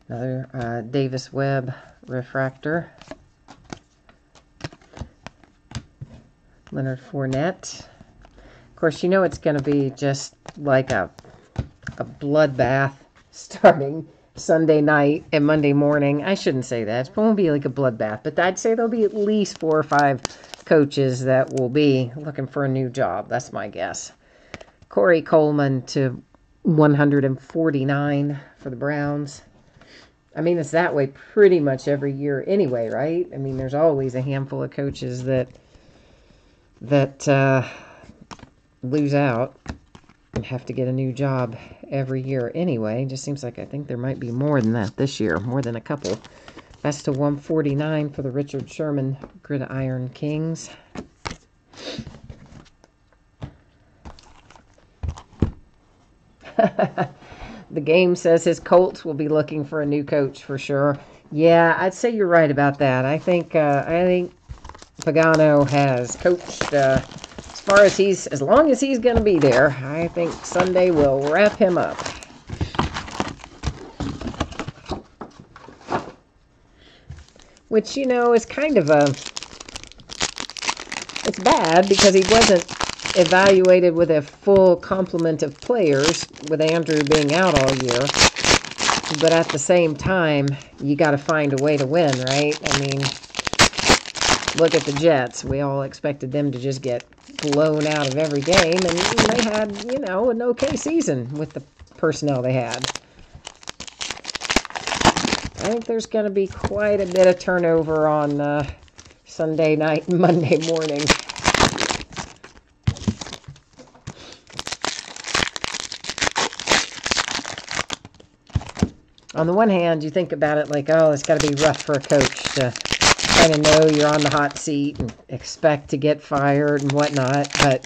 Another Davis Webb refractor. Leonard Fournette. Of course, you know it's going to be just like a bloodbath starting Sunday night and Monday morning. I shouldn't say that. It won't be like a bloodbath, but I'd say there'll be at least 4 or 5 coaches that will be looking for a new job. That's my guess. Corey Coleman to 149 for the Browns. I mean, it's that way pretty much every year anyway, right? I mean, there's always a handful of coaches that lose out and have to get a new job every year anyway. It just seems like I think there might be more than that this year, more than a couple. That's to 149 for the Richard Sherman Gridiron Kings. The game says his Colts will be looking for a new coach for sure. Yeah, I'd say you're right about that. I think Pagano has coached as long as he's going to be there. I think Sunday will wrap him up. Which, you know, is kind of it's bad because he wasn't evaluated with a full complement of players, with Andrew being out all year. But at the same time, you got to find a way to win, right? I mean, look at the Jets. We all expected them to just get blown out of every game, and they had, you know, an okay season with the personnel they had. I think there's going to be quite a bit of turnover on Sunday night and Monday morning. On the one hand, you think about it like, oh, it's got to be rough for a coach to kind of know you're on the hot seat and expect to get fired and whatnot. But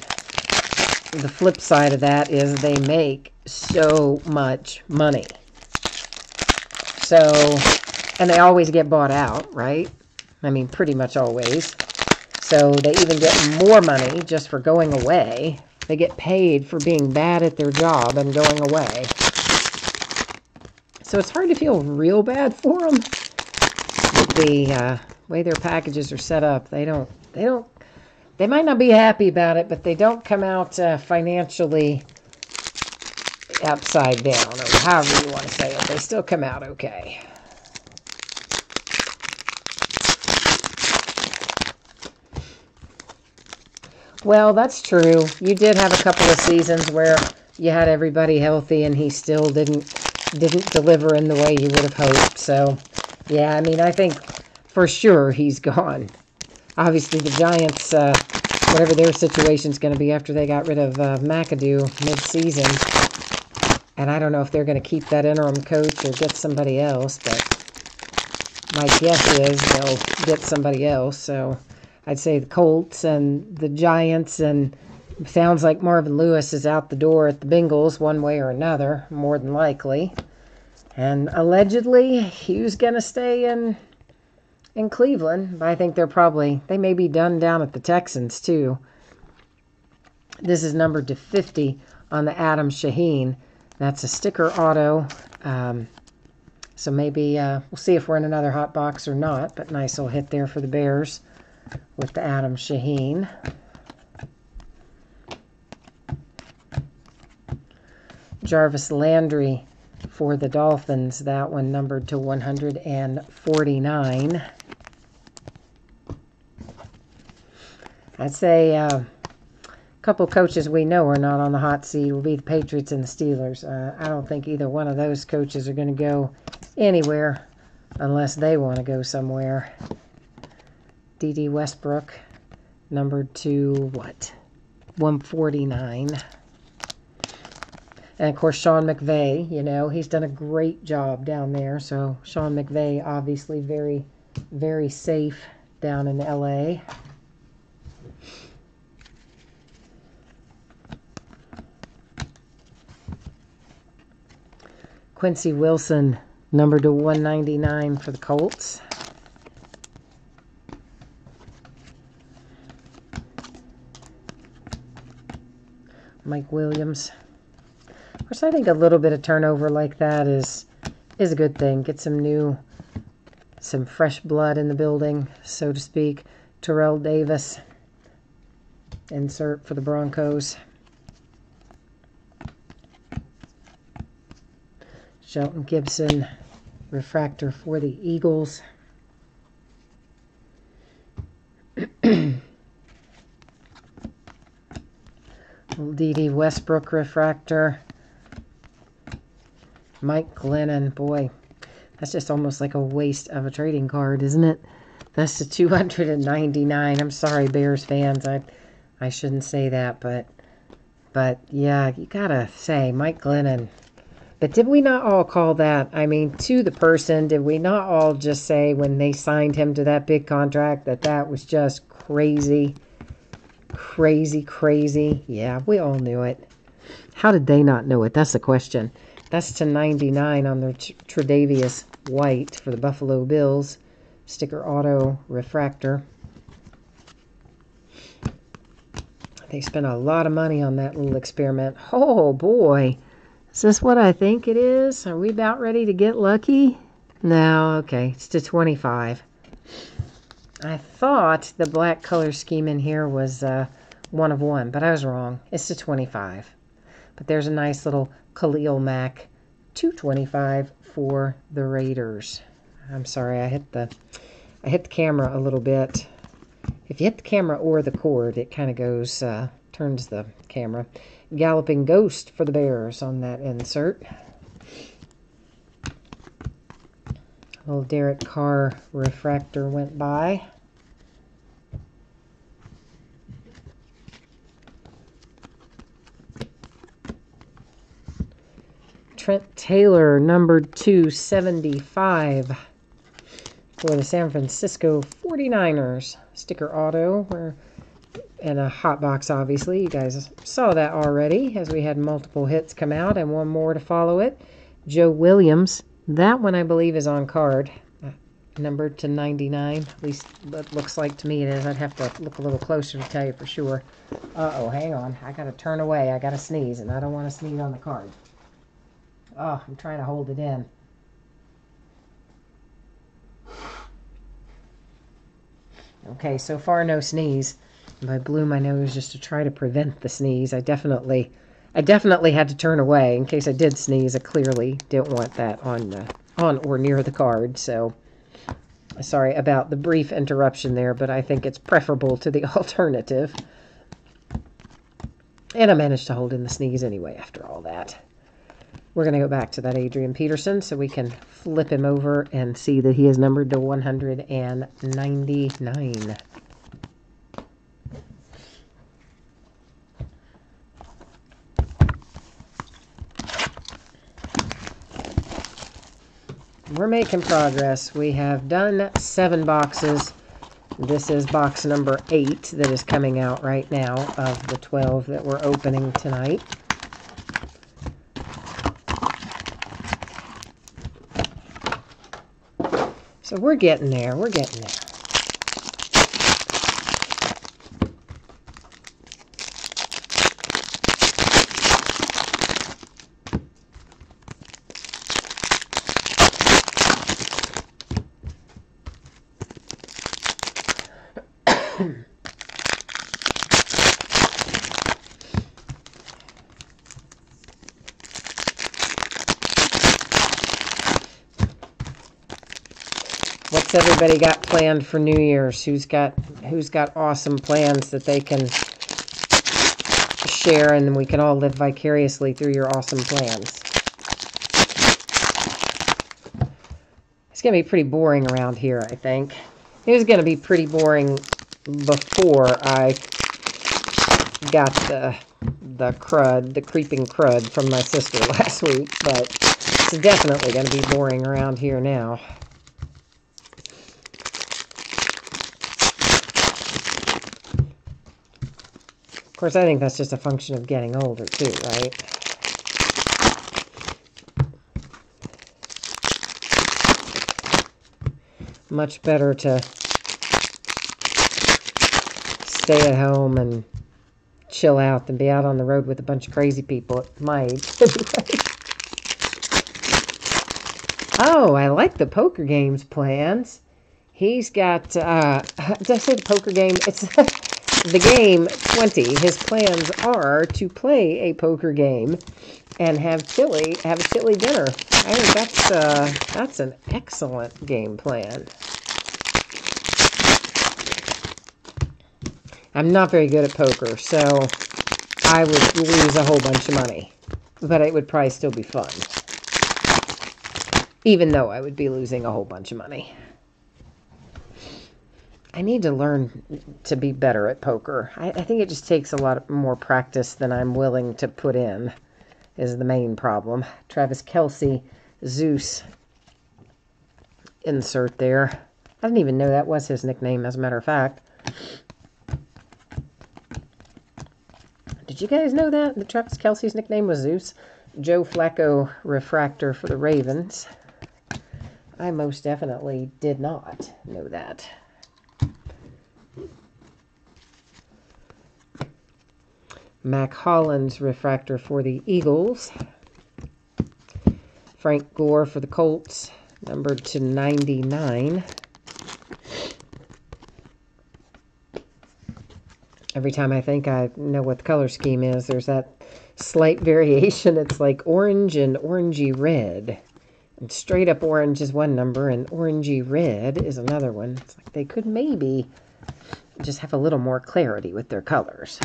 the flip side of that is they make so much money. So, and they always get bought out, right? I mean, pretty much always. So they even get more money just for going away. They get paid for being bad at their job and going away. So it's hard to feel real bad for them. The way their packages are set up, they might not be happy about it, but they don't come out financially upside down, or however you want to say it. They still come out okay. Well, that's true. You did have a couple of seasons where you had everybody healthy and he still didn't deliver in the way you would have hoped. So, yeah, I mean, I think for sure he's gone. Obviously, the Giants, whatever their situation's going to be after they got rid of McAdoo mid-season, and I don't know if they're going to keep that interim coach or get somebody else, but my guess is they'll get somebody else. So I'd say the Colts and the Giants, and it sounds like Marvin Lewis is out the door at the Bengals one way or another, more than likely. And allegedly, Hugh's going to stay in Cleveland, but I think they may be done down at the Texans too. This is numbered to 50 on the Adam Shaheen. That's a sticker auto. So maybe we'll see if we're in another hot box or not, but nice little hit there for the Bears with the Adam Shaheen. Jarvis Landry for the Dolphins. That one numbered to 149. I'd say a couple coaches we know are not on the hot seat will be the Patriots and the Steelers. I don't think either one of those coaches are going to go anywhere unless they want to go somewhere. D.D. Westbrook, numbered to, what, 149. And, of course, Sean McVay, you know, he's done a great job down there. So, Sean McVay, obviously very, very safe down in L.A. Quincy Wilson, numbered to 199 for the Colts. Mike Williams. Of course, I think a little bit of turnover like that is a good thing. Get some fresh blood in the building, so to speak. Terrell Davis, insert for the Broncos. Shelton Gibson, refractor for the Eagles. D.D. Westbrook refractor. Mike Glennon, boy, that's just almost like a waste of a trading card, isn't it? That's the 299. I'm sorry, Bears fans. I shouldn't say that, but yeah, you gotta say Mike Glennon. But did we not all call that, I mean, to the person, did we not all just say when they signed him to that big contract that was just crazy? Crazy, crazy. Yeah, we all knew it. How did they not know it? That's the question. That's to 99 on their Tre'Davious White for the Buffalo Bills. Sticker auto refractor. They spent a lot of money on that little experiment. Oh, boy. Is this what I think it is? Are we about ready to get lucky? No, okay. It's to 25. I thought the black color scheme in here was 1 of 1, but I was wrong. It's to 25. But there's a nice little Khalil Mack 225 for the Raiders. I'm sorry, I hit the camera a little bit. If you hit the camera or the cord, it kind of goes, turns the camera. Galloping Ghost for the Bears on that insert. Little Derek Carr refractor went by. Trent Taylor, numbered 275 for the San Francisco 49ers. Sticker auto, and a hot box, obviously. You guys saw that already as we had multiple hits come out and one more to follow it. Joe Williams. That one, I believe, is on card. Numbered to 99. At least it looks like to me it is. I'd have to look a little closer to tell you for sure. Uh-oh, hang on. I got to turn away. I got to sneeze, and I don't want to sneeze on the card. Oh, I'm trying to hold it in. Okay, so far no sneeze. I blew my nose just to try to prevent the sneeze. I definitely had to turn away in case I did sneeze. I clearly didn't want that on or near the card. So sorry about the brief interruption there, but I think it's preferable to the alternative. And I managed to hold in the sneeze anyway after all that. We're going to go back to that Adrian Peterson so we can flip him over and see that he is numbered to 199. We're making progress. We have done 7 boxes. This is box number 8 that is coming out right now of the 12 that we're opening tonight. So we're getting there. We're getting there. What's everybody got planned for New Year's? Who's got awesome plans that they can share, and we can all live vicariously through your awesome plans? It's going to be pretty boring around here, I think. It was going to be pretty boring before I got the creeping crud from my sister last week, but it's definitely going to be boring around here now. Of course, I think that's just a function of getting older, too, right? Much better to stay at home and chill out than be out on the road with a bunch of crazy people at my age. Oh, I like the poker games plans. He's got, did I say the poker game? It's the game 20. His plans are to play a poker game and have a chili dinner. I think that's an excellent game plan. I'm not very good at poker, so I would lose a whole bunch of money, but it would probably still be fun, even though I would be losing a whole bunch of money. I need to learn to be better at poker. I think it just takes a lot more practice than I'm willing to put in, is the main problem. Travis Kelce, Zeus, insert there. I didn't even know that was his nickname, as a matter of fact. Did you guys know that Travis Kelce's nickname was Zeus? Joe Flacco, refractor for the Ravens. I most definitely did not know that. Mac Hollins, refractor for the Eagles. Frank Gore for the Colts, numbered to 99. Every time I think I know what the color scheme is, there's that slight variation. It's like orange and orangey red. And straight up orange is one number, and orangey red is another one. It's like they could maybe just have a little more clarity with their colors.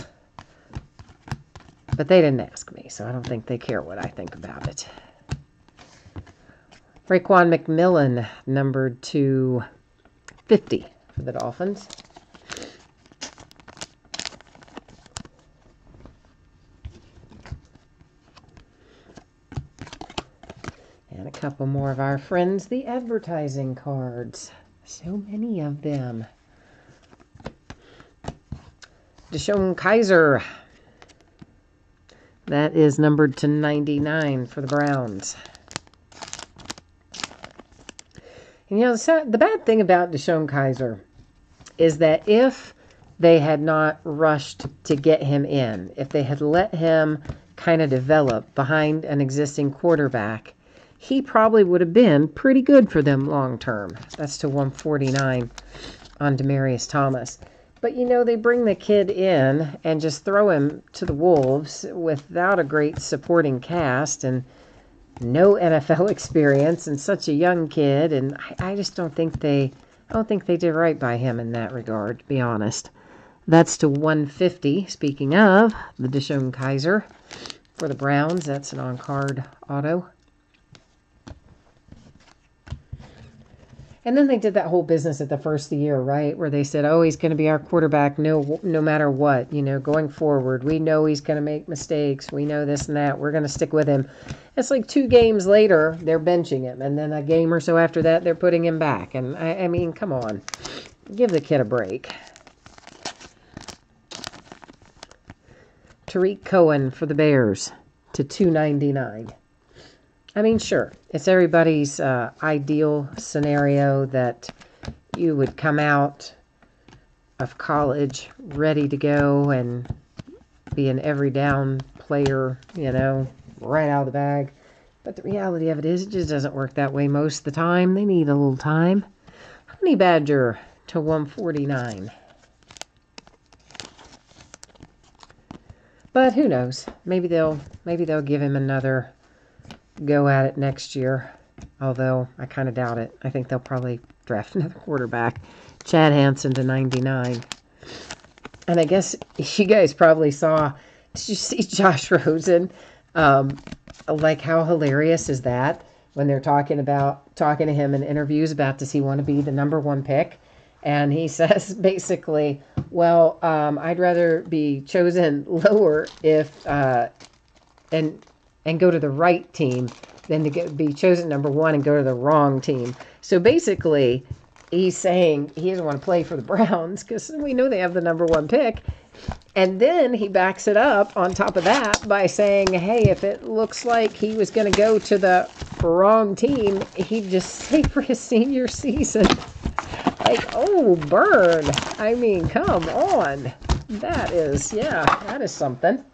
But they didn't ask me, so I don't think they care what I think about it. Raekwon McMillan, numbered to 50 for the Dolphins. And a couple more of our friends, the advertising cards. So many of them. DeShone Kizer. That is numbered to 99 for the Browns. And you know, the bad thing about DeShone Kizer is that if they had not rushed to get him in, if they had let him kind of develop behind an existing quarterback, he probably would have been pretty good for them long term. That's to 149 on Demaryius Thomas. But, you know, they bring the kid in and just throw him to the wolves without a great supporting cast and no NFL experience and such a young kid. And I just don't think they did right by him in that regard, to be honest. That's to 150. Speaking of the DeShone Kizer for the Browns, that's an on-card auto. And then they did that whole business at the first of the year, right? Where they said, oh, he's going to be our quarterback no matter what, you know, going forward. We know he's going to make mistakes. We know this and that. We're going to stick with him. It's like 2 games later, they're benching him. And then a game or so after that, they're putting him back. And, I mean, come on. Give the kid a break. Tariq Cohen for the Bears to 299. I mean, sure, it's everybody's ideal scenario that you would come out of college ready to go and be an every down player, you know, right out of the bag. But the reality of it is it just doesn't work that way most of the time. They need a little time. Honey Badger to 149. But who knows? Maybe they'll give him another go at it next year. although I kind of doubt it. I think they'll probably draft another quarterback. Chad Hansen to 99. And I guess you guys probably saw, did you see Josh Rosen? Like, how hilarious is that when they're talking to him in interviews about, does he want to be the #1 pick? And he says basically, well, I'd rather be chosen lower if and go to the right team than to be chosen #1 and go to the wrong team. So basically, he's saying he doesn't want to play for the Browns because we know they have the #1 pick. And then he backs it up on top of that by saying, hey, if it looks like he was going to go to the wrong team, he'd just stay for his senior season. Like, oh, burn. I mean, come on. That is something.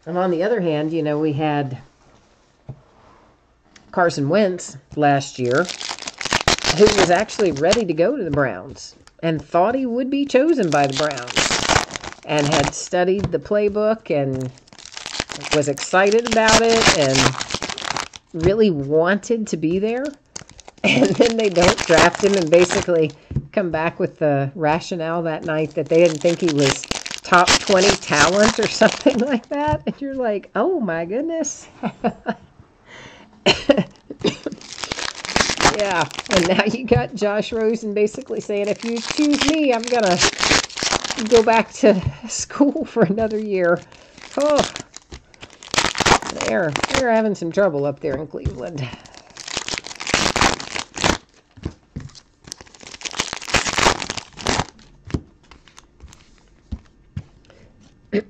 And on the other hand, we had Carson Wentz last year, who was actually ready to go to the Browns and thought he would be chosen by the Browns and had studied the playbook and was excited about it and really wanted to be there. And then they don't draft him and basically come back with the rationale that night that they didn't think he was top 20 talent or something like that. And you're like, oh my goodness. Yeah, and now you got Josh Rosen basically saying, if you choose me, I'm going to go back to school for another year. Oh, they're having some trouble up there in Cleveland. But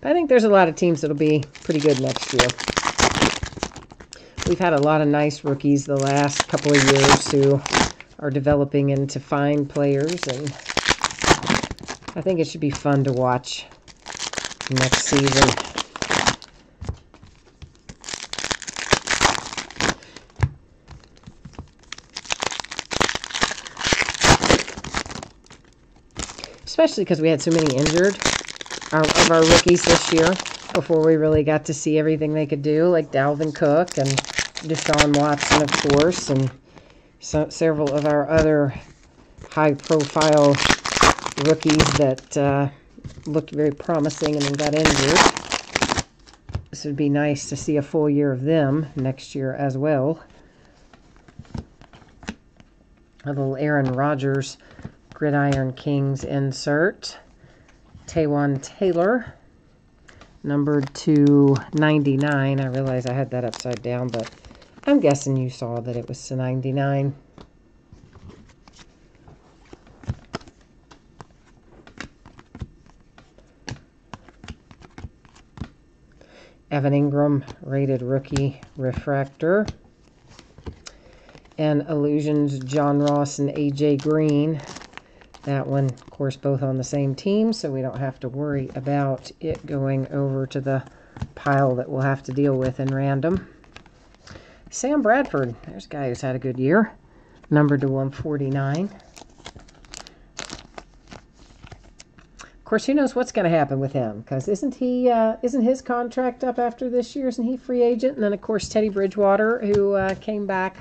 I think there's a lot of teams that'll be pretty good next year. We've had a lot of nice rookies the last couple of years who are developing into fine players, and I think it should be fun to watch next season. Especially because we had so many injured of our rookies this year before we really got to see everything they could do, like Dalvin Cook and Deshaun Watson, of course, and several of our other high-profile rookies that looked very promising and then got injured. This would be nice to see a full year of them next year as well. A little Aaron Rodgers Gridiron Kings insert. Taywan Taylor, numbered to 99. I realize I had that upside down, but I'm guessing you saw that it was to 99. Evan Ingram, rated rookie refractor. And Illusions, John Ross and AJ Green. That one, of course, both on the same team, so we don't have to worry about it going over to the pile that we'll have to deal with in random. Sam Bradford, there's a guy who's had a good year, numbered to 149. Of course, who knows what's going to happen with him, because isn't his contract up after this year? Isn't he free agent? And then, of course, Teddy Bridgewater, who came back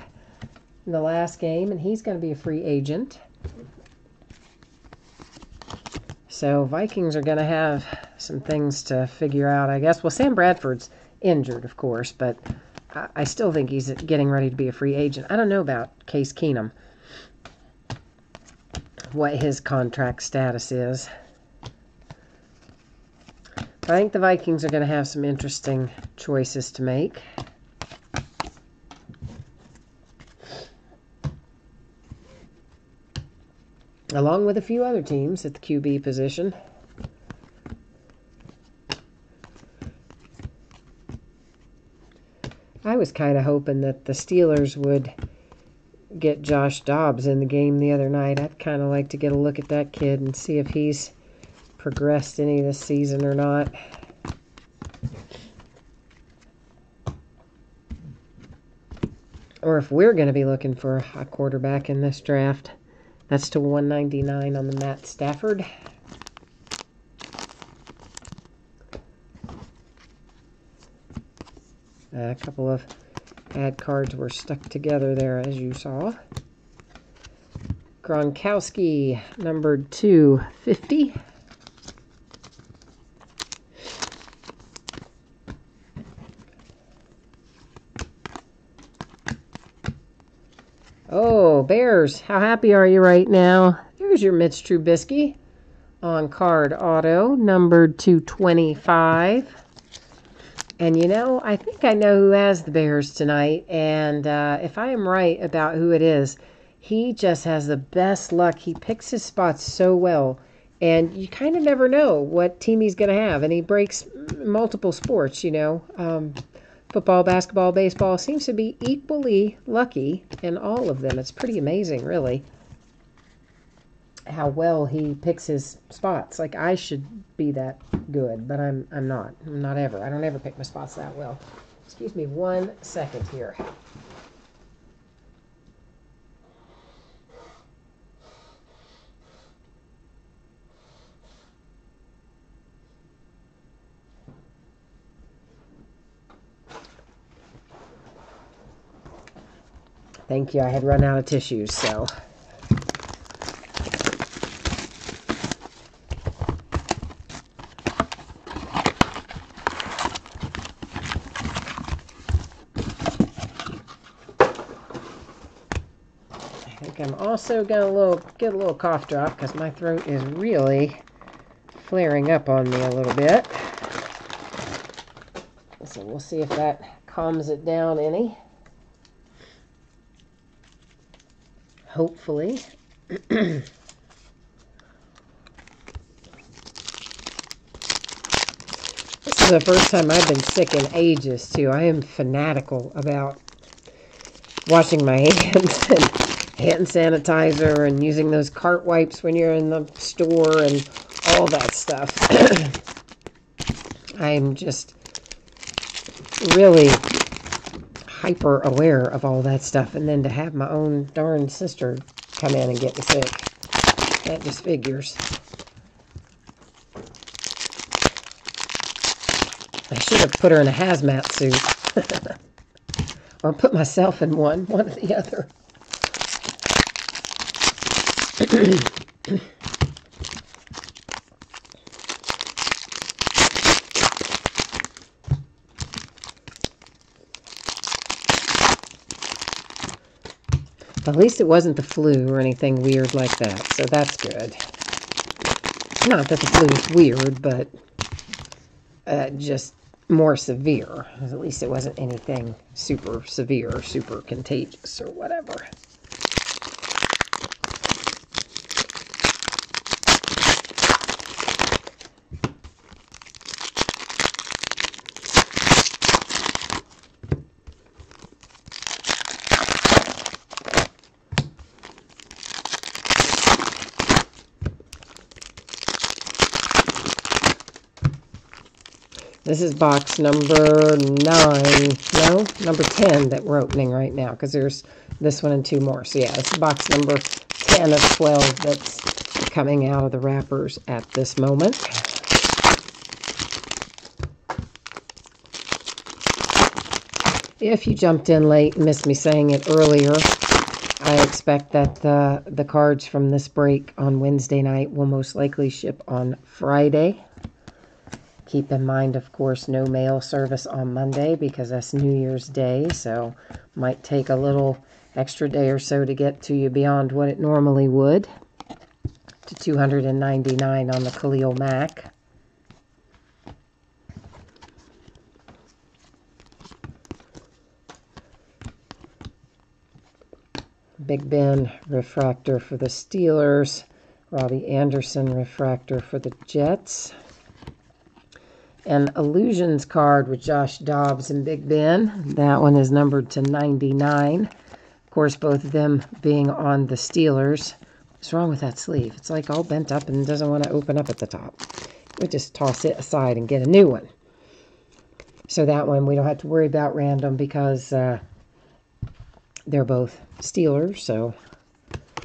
in the last game, and he's going to be a free agent. So Vikings are going to have some things to figure out, I guess. Well, Sam Bradford's injured, of course, but I still think he's getting ready to be a free agent. I don't know about Case Keenum, what his contract status is. But I think the Vikings are going to have some interesting choices to make. Along with a few other teams at the QB position. I was kind of hoping that the Steelers would get Josh Dobbs in the game the other night. I'd kind of like to get a look at that kid and see if he's progressed any this season or not. Or if we're going to be looking for a quarterback in this draft. That's to 199 on the Matt Stafford. A couple of ad cards were stuck together there, as you saw. Gronkowski, numbered 250. Oh, Bears, how happy are you right now? There's your Mitch Trubisky on card auto, numbered 225. And you know, I think I know who has the Bears tonight. And if I am right about who it is, he just has the best luck. He picks his spots so well. And you kind of never know what team he's going to have. And he breaks multiple sports, you know. Football, basketball, baseball, seems to be equally lucky in all of them. It's pretty amazing, really, how well he picks his spots. Like, I should be that good, but I'm not. I'm not ever. I don't ever pick my spots that well. Excuse me 1 second here. Thank you. I had run out of tissues, so. I think I'm also gonna get a little cough drop because my throat is really flaring up on me a little bit. So we'll see if that calms it down any. Hopefully. This is the first time I've been sick in ages, too. I am fanatical about washing my hands and hand sanitizer and using those cart wipes when you're in the store and all that stuff. I'm just really hyper aware of all that stuff, and then to have my own darn sister come in and get me sick, that just figures. I should have put her in a hazmat suit or put myself in one or the other. At least it wasn't the flu or anything weird like that, so that's good. Not that the flu is weird, but just more severe. At least it wasn't anything super severe or super contagious or whatever. This is box number 9, no, number 10 that we're opening right now, because there's this one and 2 more. So yeah, this is box number 10 of 12 that's coming out of the wrappers at this moment. If you jumped in late and missed me saying it earlier, I expect that the cards from this break on Wednesday night will most likely ship on Friday. Keep in mind, of course, no mail service on Monday because that's New Year's Day, so might take a little extra day or so to get to you beyond what it normally would, to $299 on the Khalil Mack. Big Ben refractor for the Steelers. Robbie Anderson refractor for the Jets. An Illusions card with Josh Dobbs and Big Ben. That one is numbered to 99. Of course, both of them being on the Steelers. What's wrong with that sleeve? It's like all bent up and doesn't want to open up at the top. We just toss it aside and get a new one. So that one we don't have to worry about random because they're both Steelers.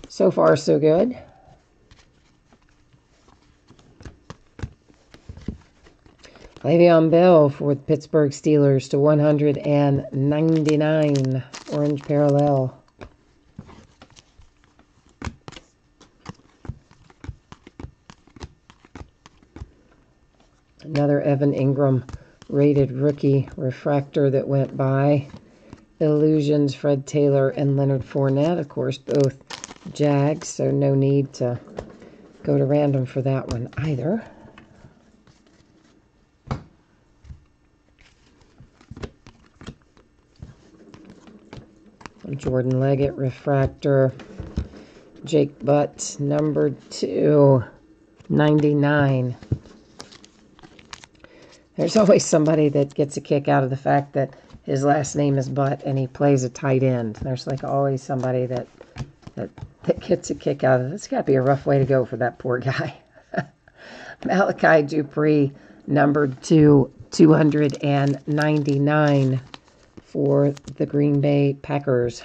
So far, so good. Le'Veon Bell for the Pittsburgh Steelers to 199. Orange parallel. Another Evan Ingram rated rookie refractor that went by. Illusions, Fred Taylor and Leonard Fournette. Of course, both Jags, so no need to go to random for that one either. Jordan Leggett refractor. Jake Butt, number 299. There's always somebody that gets a kick out of the fact that his last name is Butt and he plays a tight end. There's like always somebody that gets a kick out of it. It's got to be a rough way to go for that poor guy. Malachi Dupree, number 299 for the Green Bay Packers.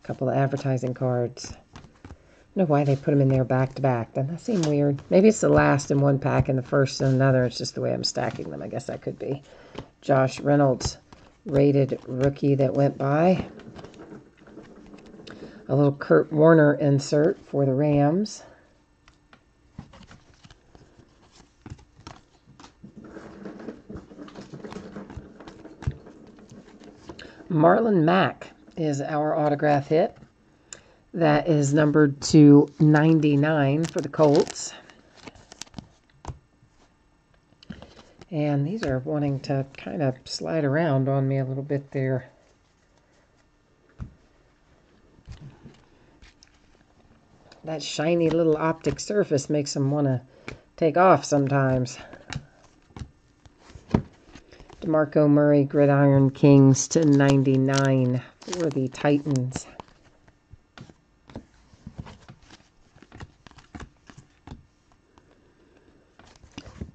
Couple of advertising cards. I don't know why they put them in there back to back. Doesn't that seem weird? Maybe it's the last in one pack and the first in another. It's just the way I'm stacking them. I guess that could be. Josh Reynolds, rated rookie that went by. A little Kurt Warner insert for the Rams. Marlon Mack is our autograph hit. That is numbered to 99 for the Colts. And these are wanting to kind of slide around on me a little bit there. That shiny little optic surface makes them want to take off sometimes. DeMarco Murray, Gridiron Kings to 99 for the Titans.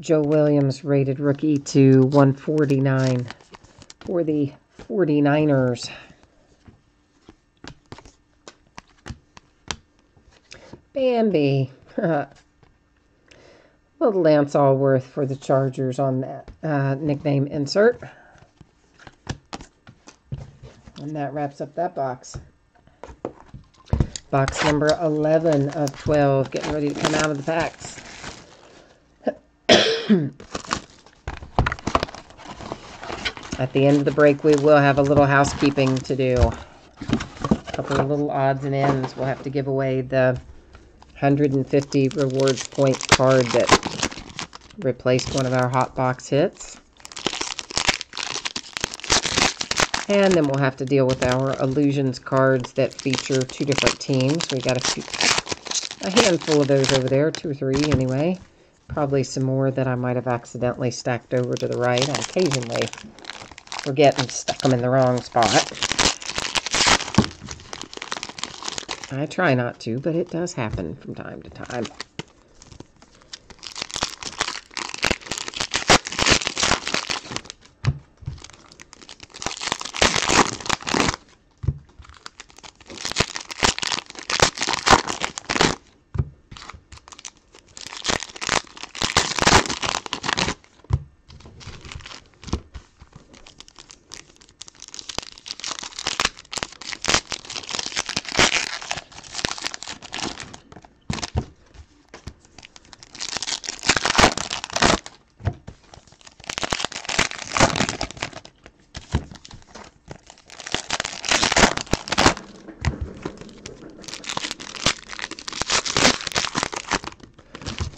Joe Williams, rated rookie to 149 for the 49ers. Bambi. Little Lance Allworth for the Chargers on that nickname insert. And that wraps up that box. Box number 11 of 12. Getting ready to come out of the packs. At the end of the break, we will have a little housekeeping to do. A couple of little odds and ends. We'll have to give away the 150 rewards point card that replaced one of our hot box hits. And then we'll have to deal with our Illusions cards that feature two different teams. We got a handful of those over there, 2 or 3 anyway. Probably some more that I might have accidentally stacked over to the right. I occasionally forget and stuck them in the wrong spot. I try not to, but it does happen from time to time.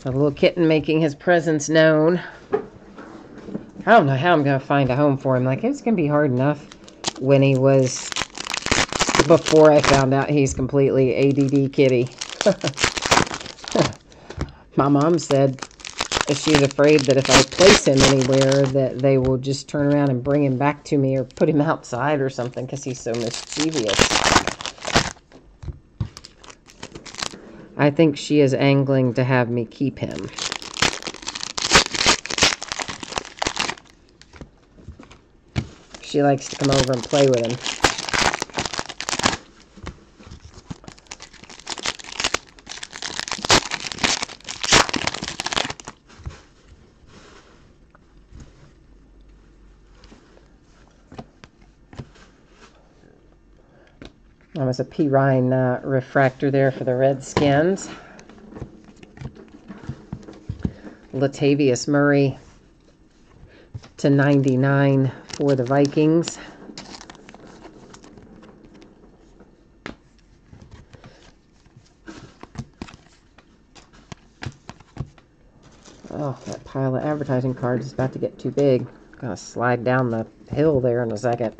A little kitten making his presence known. I don't know how I'm going to find a home for him. Like, it's going to be hard enough when he was, before I found out he's completely ADD kitty. My mom said she's afraid that if I place him anywhere that they will just turn around and bring him back to me or put him outside or something because he's so mischievous. I think she is angling to have me keep him. She likes to come over and play with him. That was a Pirine refractor there for the Redskins. Latavius Murray /99 for the Vikings. Oh, that pile of advertising cards is about to get too big. Gonna slide down the hill there in a second.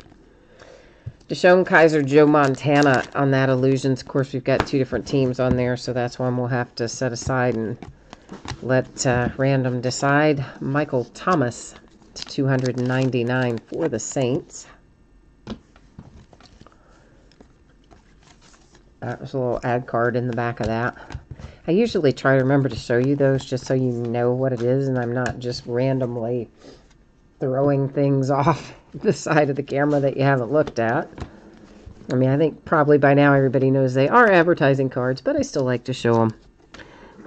DeShone Kizer, Joe Montana on that Illusions. Of course, we've got two different teams on there, so that's one we'll have to set aside and let random decide. Michael Thomas /299 for the Saints. There's a little ad card in the back of that. I usually try to remember to show you those just so you know what it is and I'm not just randomly throwing things off the side of the camera that you haven't looked at. I mean, I think probably by now everybody knows they are advertising cards, but I still like to show them.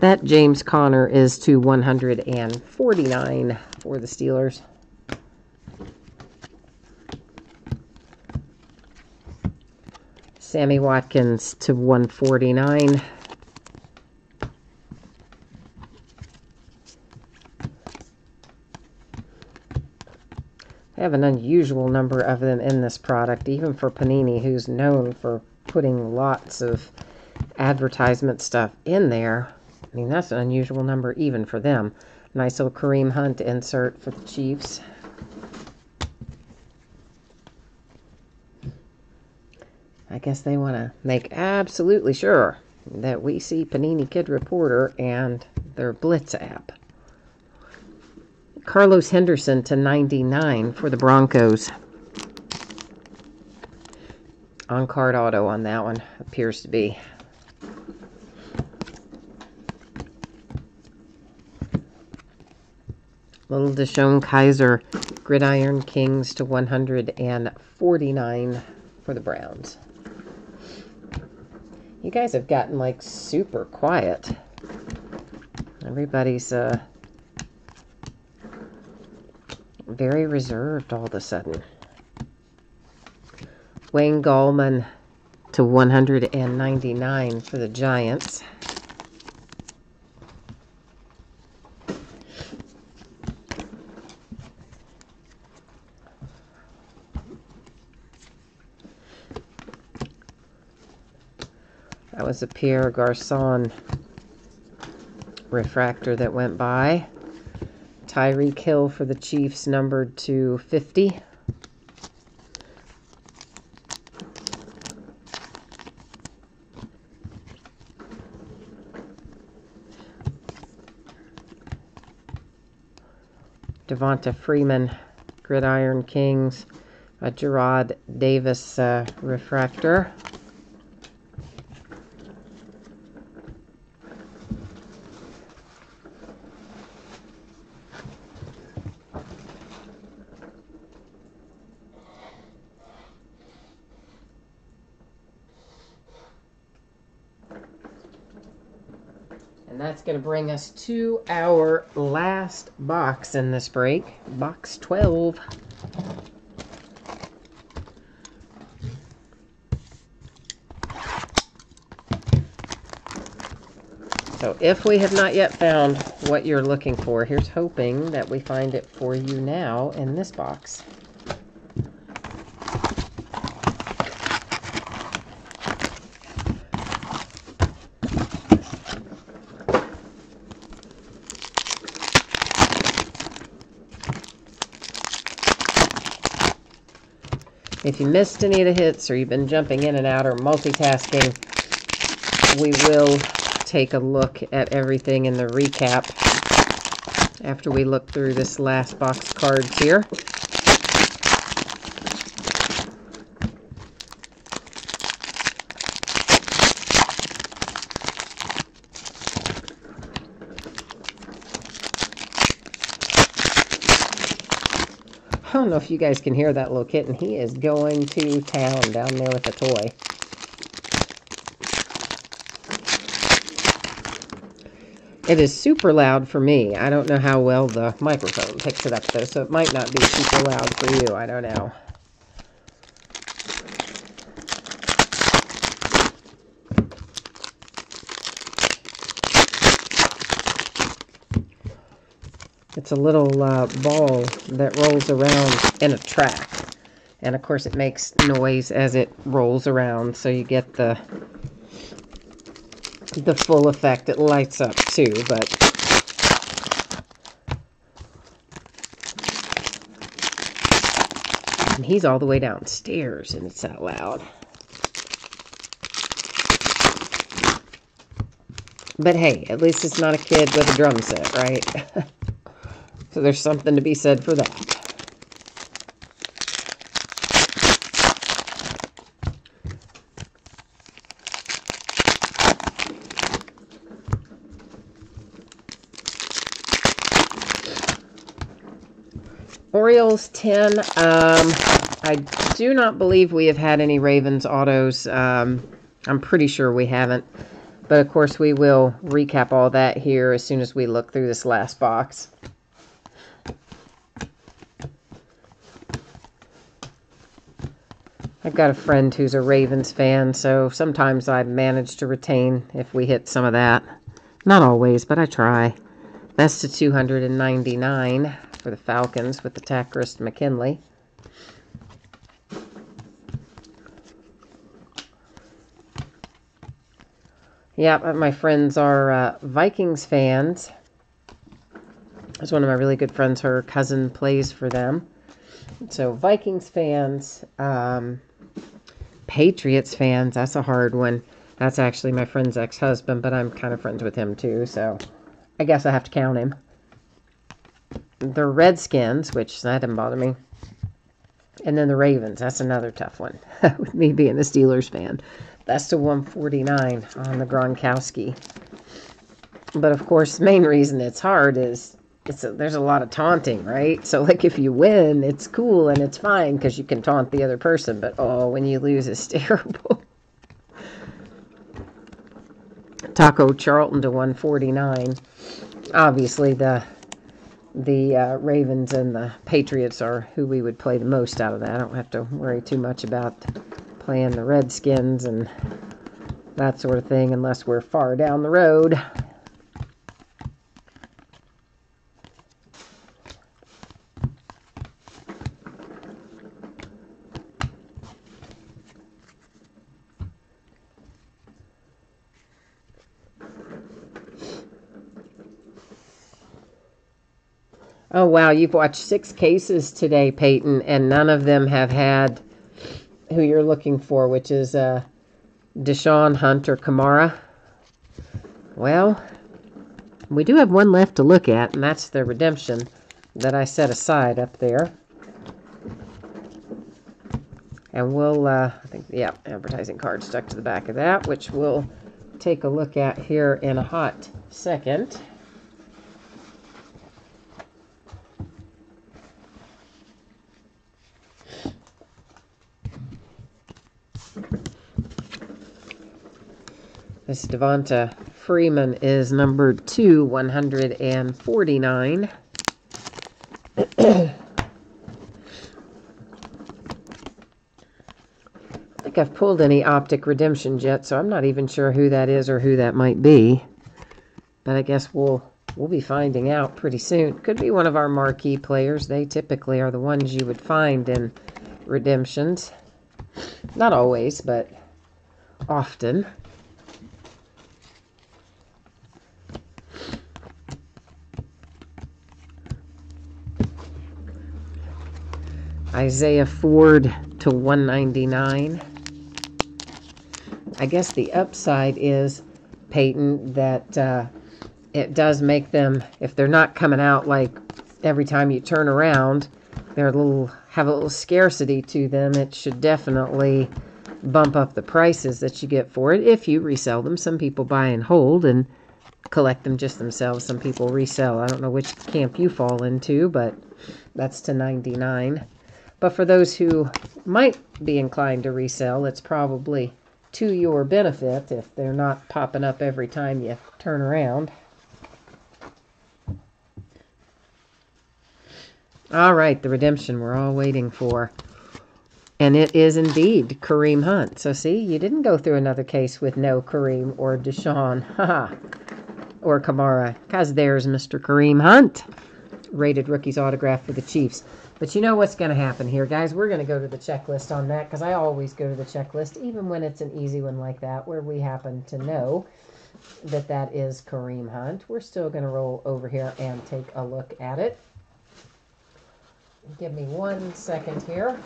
That James Conner is /149 for the Steelers. Sammy Watkins /149. I have an unusual number of them in this product, even for Panini, who's known for putting lots of advertisement stuff in there. I mean, that's an unusual number even for them. Nice little Kareem Hunt insert for the Chiefs. I guess they want to make absolutely sure that we see Panini Kid Reporter and their Blitz app. Carlos Henderson /99 for the Broncos. On-card auto on that one, appears to be. Little DeShone Kizer, Gridiron Kings /149 for the Browns. You guys have gotten like super quiet. Everybody's very reserved all of a sudden. Wayne Gallman /199 for the Giants. That was a Pierre Garçon refractor that went by. Tyreek Hill for the Chiefs, numbered /50. Devonta Freeman, Gridiron Kings, a Gerard Davis refractor. And that's going to bring us to our last box in this break, box 12. So if we have not yet found what you're looking for, here's hoping that we find it for you now in this box. If you missed any of the hits or you've been jumping in and out or multitasking, we will take a look at everything in the recap after we look through this last box of cards here. I don't know if you guys can hear that little kitten. He is going to town down there with a toy. It is super loud for me. I don't know how well the microphone picks it up though, so it might not be super loud for you. I don't know. It's a little ball that rolls around in a track. And, of course, it makes noise as it rolls around, so you get the full effect. It lights up, too, but... And he's all the way downstairs, and it's that loud. But hey, at least it's not a kid with a drum set, right? So there's something to be said for that. Orioles 10. I do not believe we have had any Ravens autos. I'm pretty sure we haven't. But, of course, we will recap all that here as soon as we look through this last box. I've got a friend who's a Ravens fan, so sometimes I manage to retain if we hit some of that. Not always, but I try. That's to 299 for the Falcons with the Tackrist McKinley. Yeah, my friends are Vikings fans. There's one of my really good friends. Her cousin plays for them. So Vikings fans, Patriots fans, that's a hard one. That's actually my friend's ex-husband, but I'm kind of friends with him too, so I guess I have to count him. The Redskins, which that didn't bother me. And then the Ravens, that's another tough one, with me being a Steelers fan. That's to 149 on the Gronkowski. But, of course, the main reason it's hard is there's a lot of taunting, right? So, like, if you win, it's cool and it's fine because you can taunt the other person. But, oh, when you lose, it's terrible. Taco Charlton to 149. Obviously, the Ravens and the Patriots are who we would play the most out of that. I don't have to worry too much about playing the Redskins and that sort of thing unless we're far down the road. Oh, wow, you've watched 6 cases today, Peyton, and none of them have had who you're looking for, which is Deshaun, Hunt, or Kamara. Well, we do have one left to look at, and that's the redemption that I set aside up there. And we'll, I think, yeah, advertising card stuck to the back of that, which we'll take a look at here in a hot second. This Devonta Freeman is number 2, 149. I think I've pulled any optic redemptions yet, so I'm not even sure who that is or who that might be. But I guess we'll be finding out pretty soon. Could be one of our marquee players. They typically are the ones you would find in redemptions. Not always, but often. Isaiah Ford to 199. I guess the upside is, Peyton, that it does make them, if they're not coming out like every time you turn around, have a little scarcity to them. It should definitely bump up the prices that you get for it if you resell them. Some people buy and hold and collect them just themselves. Some people resell. I don't know which camp you fall into, but that's to 99. But for those who might be inclined to resell, it's probably to your benefit if they're not popping up every time you turn around. All right, the redemption we're all waiting for. And it is indeed Kareem Hunt. So see, you didn't go through another case with no Kareem or Deshaun or Kamara, because there's Mr. Kareem Hunt. rated rookies autograph for the Chiefs. But you know what's going to happen here, guys. We're going to go to the checklist on that because I always go to the checklist, even when it's an easy one like that where we happen to know that that is Kareem Hunt. We're still going to roll over here and take a look at it. Give me 1 second here.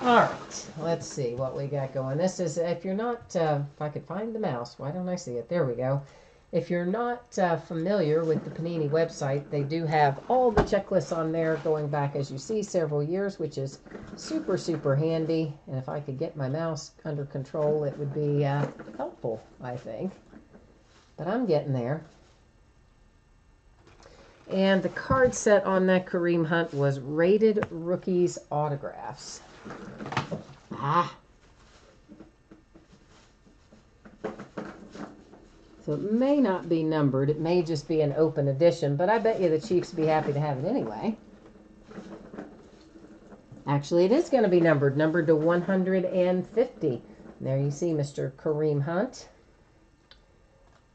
All right, let's see what we got going. This is, if you're not, if I could find the mouse, why don't I see it? There we go. If you're not familiar with the Panini website, they do have all the checklists on there going back, as you see, several years, which is super, super handy. And if I could get my mouse under control, it would be helpful, I think. But I'm getting there. And the card set on that Kareem Hunt was Rated Rookies Autographs. So it may not be numbered. It may just be an open edition, but I bet you the Chiefs would be happy to have it anyway. Actually, it is going to be numbered to 150. There you see Mr. Kareem Hunt.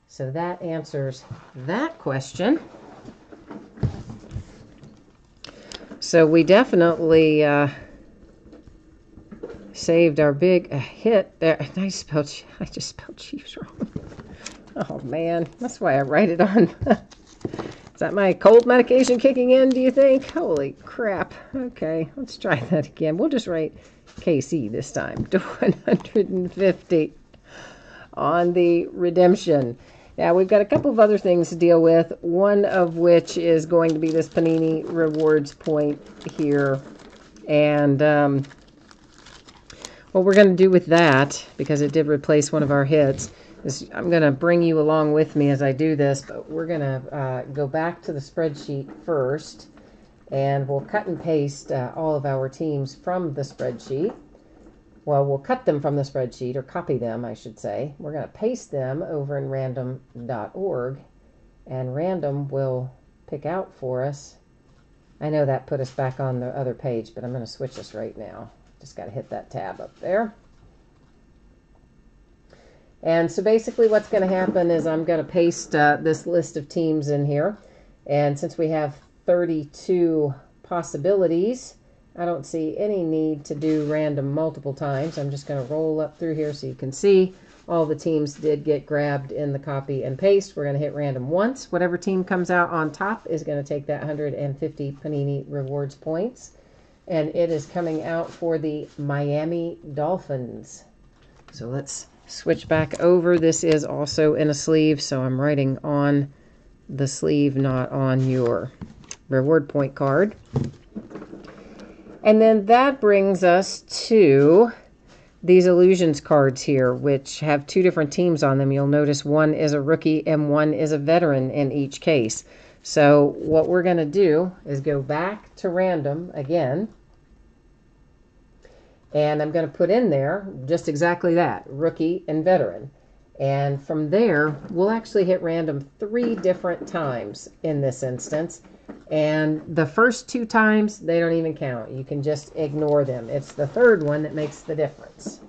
So that answers that question. So we definitely saved our big hit there. I just spelled Chiefs wrong. Oh, man. That's why I write it on. Is that my cold medication kicking in, do you think? Holy crap. Okay, let's try that again. We'll just write KC this time to 150 on the redemption. Now, we've got a couple of other things to deal with, one of which is going to be this Panini Rewards point here. And what we're going to do with that, because it did replace one of our hits, I'm going to bring you along with me as I do this, but we're going to go back to the spreadsheet first, and we'll cut and paste all of our teams from the spreadsheet. Well, we'll cut them from the spreadsheet, or copy them, I should say. We're going to paste them over in random.org, and Random will pick out for us. I know that put us back on the other page, but I'm going to switch this right now. Just got to hit that tab up there. And so basically what's going to happen is I'm going to paste this list of teams in here. And since we have 32 possibilities, I don't see any need to do random multiple times. I'm just going to roll up through here so you can see all the teams did get grabbed in the copy and paste. We're going to hit random once. Whatever team comes out on top is going to take that 150 Panini Rewards points. And it is coming out for the Miami Dolphins. So let's switch back over. This is also in a sleeve, so I'm writing on the sleeve, not on your reward point card. And then that brings us to these Illusions cards here, which have two different teams on them. You'll notice one is a rookie and one is a veteran in each case. So what we're going to do is go back to Random again. And I'm going to put in there just exactly that, rookie and veteran. And from there, we'll actually hit random 3 different times in this instance. And the first 2 times, they don't even count. You can just ignore them. It's the third one that makes the difference.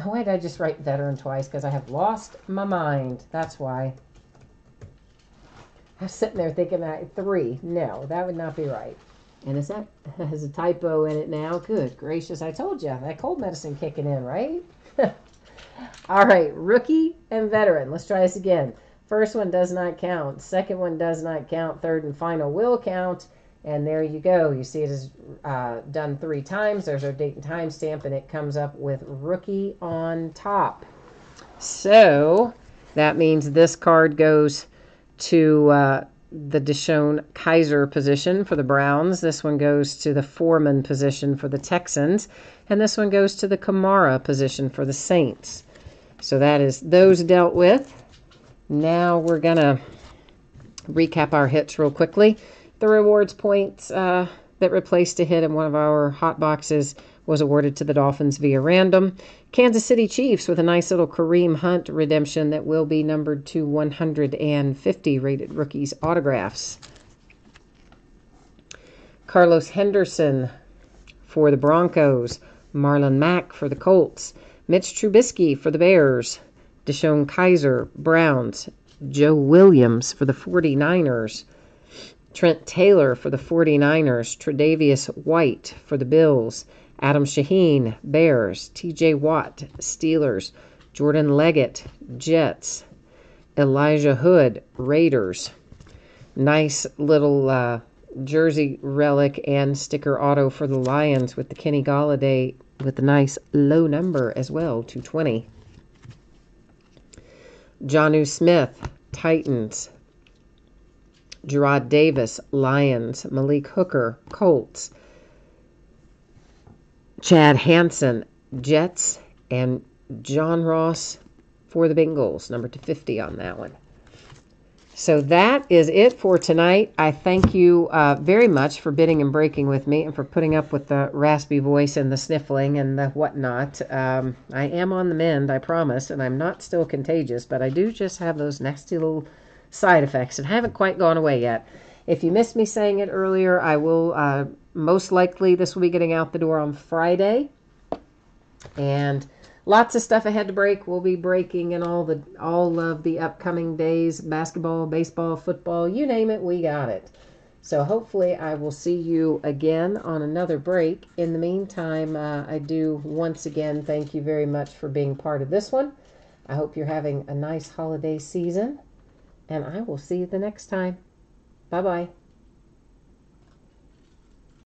Why did I just write veteran twice? Because I have lost my mind. That's why. I was sitting there thinking that 3. No, that would not be right. And is that has a typo in it now? Good gracious, I told you. That cold medicine kicking in, right? All right, rookie and veteran. Let's try this again. First one does not count. Second one does not count. Third and final will count. And there you go. You see it is done 3 times. There's our date and time stamp, and it comes up with rookie on top. So that means this card goes to the Deshaun Kaiser position for the Browns. This one goes to the Foreman position for the Texans. And this one goes to the Kamara position for the Saints. So that is those dealt with. Now we're going to recap our hits real quickly. The rewards points that replaced a hit in one of our hot boxes was awarded to the Dolphins via random. Kansas City Chiefs with a nice little Kareem Hunt redemption that will be numbered to 150 rated rookies autographs. Carlos Henderson for the Broncos. Marlon Mack for the Colts. Mitch Trubisky for the Bears. Deshaun Kaiser, Browns. Joe Williams for the 49ers. Trent Taylor for the 49ers. Tre'Davious White for the Bills. Adam Shaheen, Bears. TJ Watt, Steelers. Jordan Leggett, Jets. Elijah Hood, Raiders. Nice little jersey relic and sticker auto for the Lions with the Kenny Golladay with a nice low number as well, 220. Jonnu Smith, Titans. Gerard Davis, Lions. Malik Hooker, Colts. Chad Hansen, Jets. And John Ross for the Bengals, number 250 on that one. So that is it for tonight. I thank you very much for bidding and breaking with me and for putting up with the raspy voice and the sniffling and the whatnot. I am on the mend, I promise, and I'm not still contagious, but I do just have those nasty little side effects and haven't quite gone away yet. If you missed me saying it earlier, I will most likely this will be getting out the door on Friday. And lots of stuff ahead to break. We'll be breaking in all of the upcoming days. Basketball, baseball, football, you name it, we got it. So hopefully I will see you again on another break. In the meantime, I do once again thank you very much for being part of this one. I hope you're having a nice holiday season. And I will see you the next time. Bye-bye.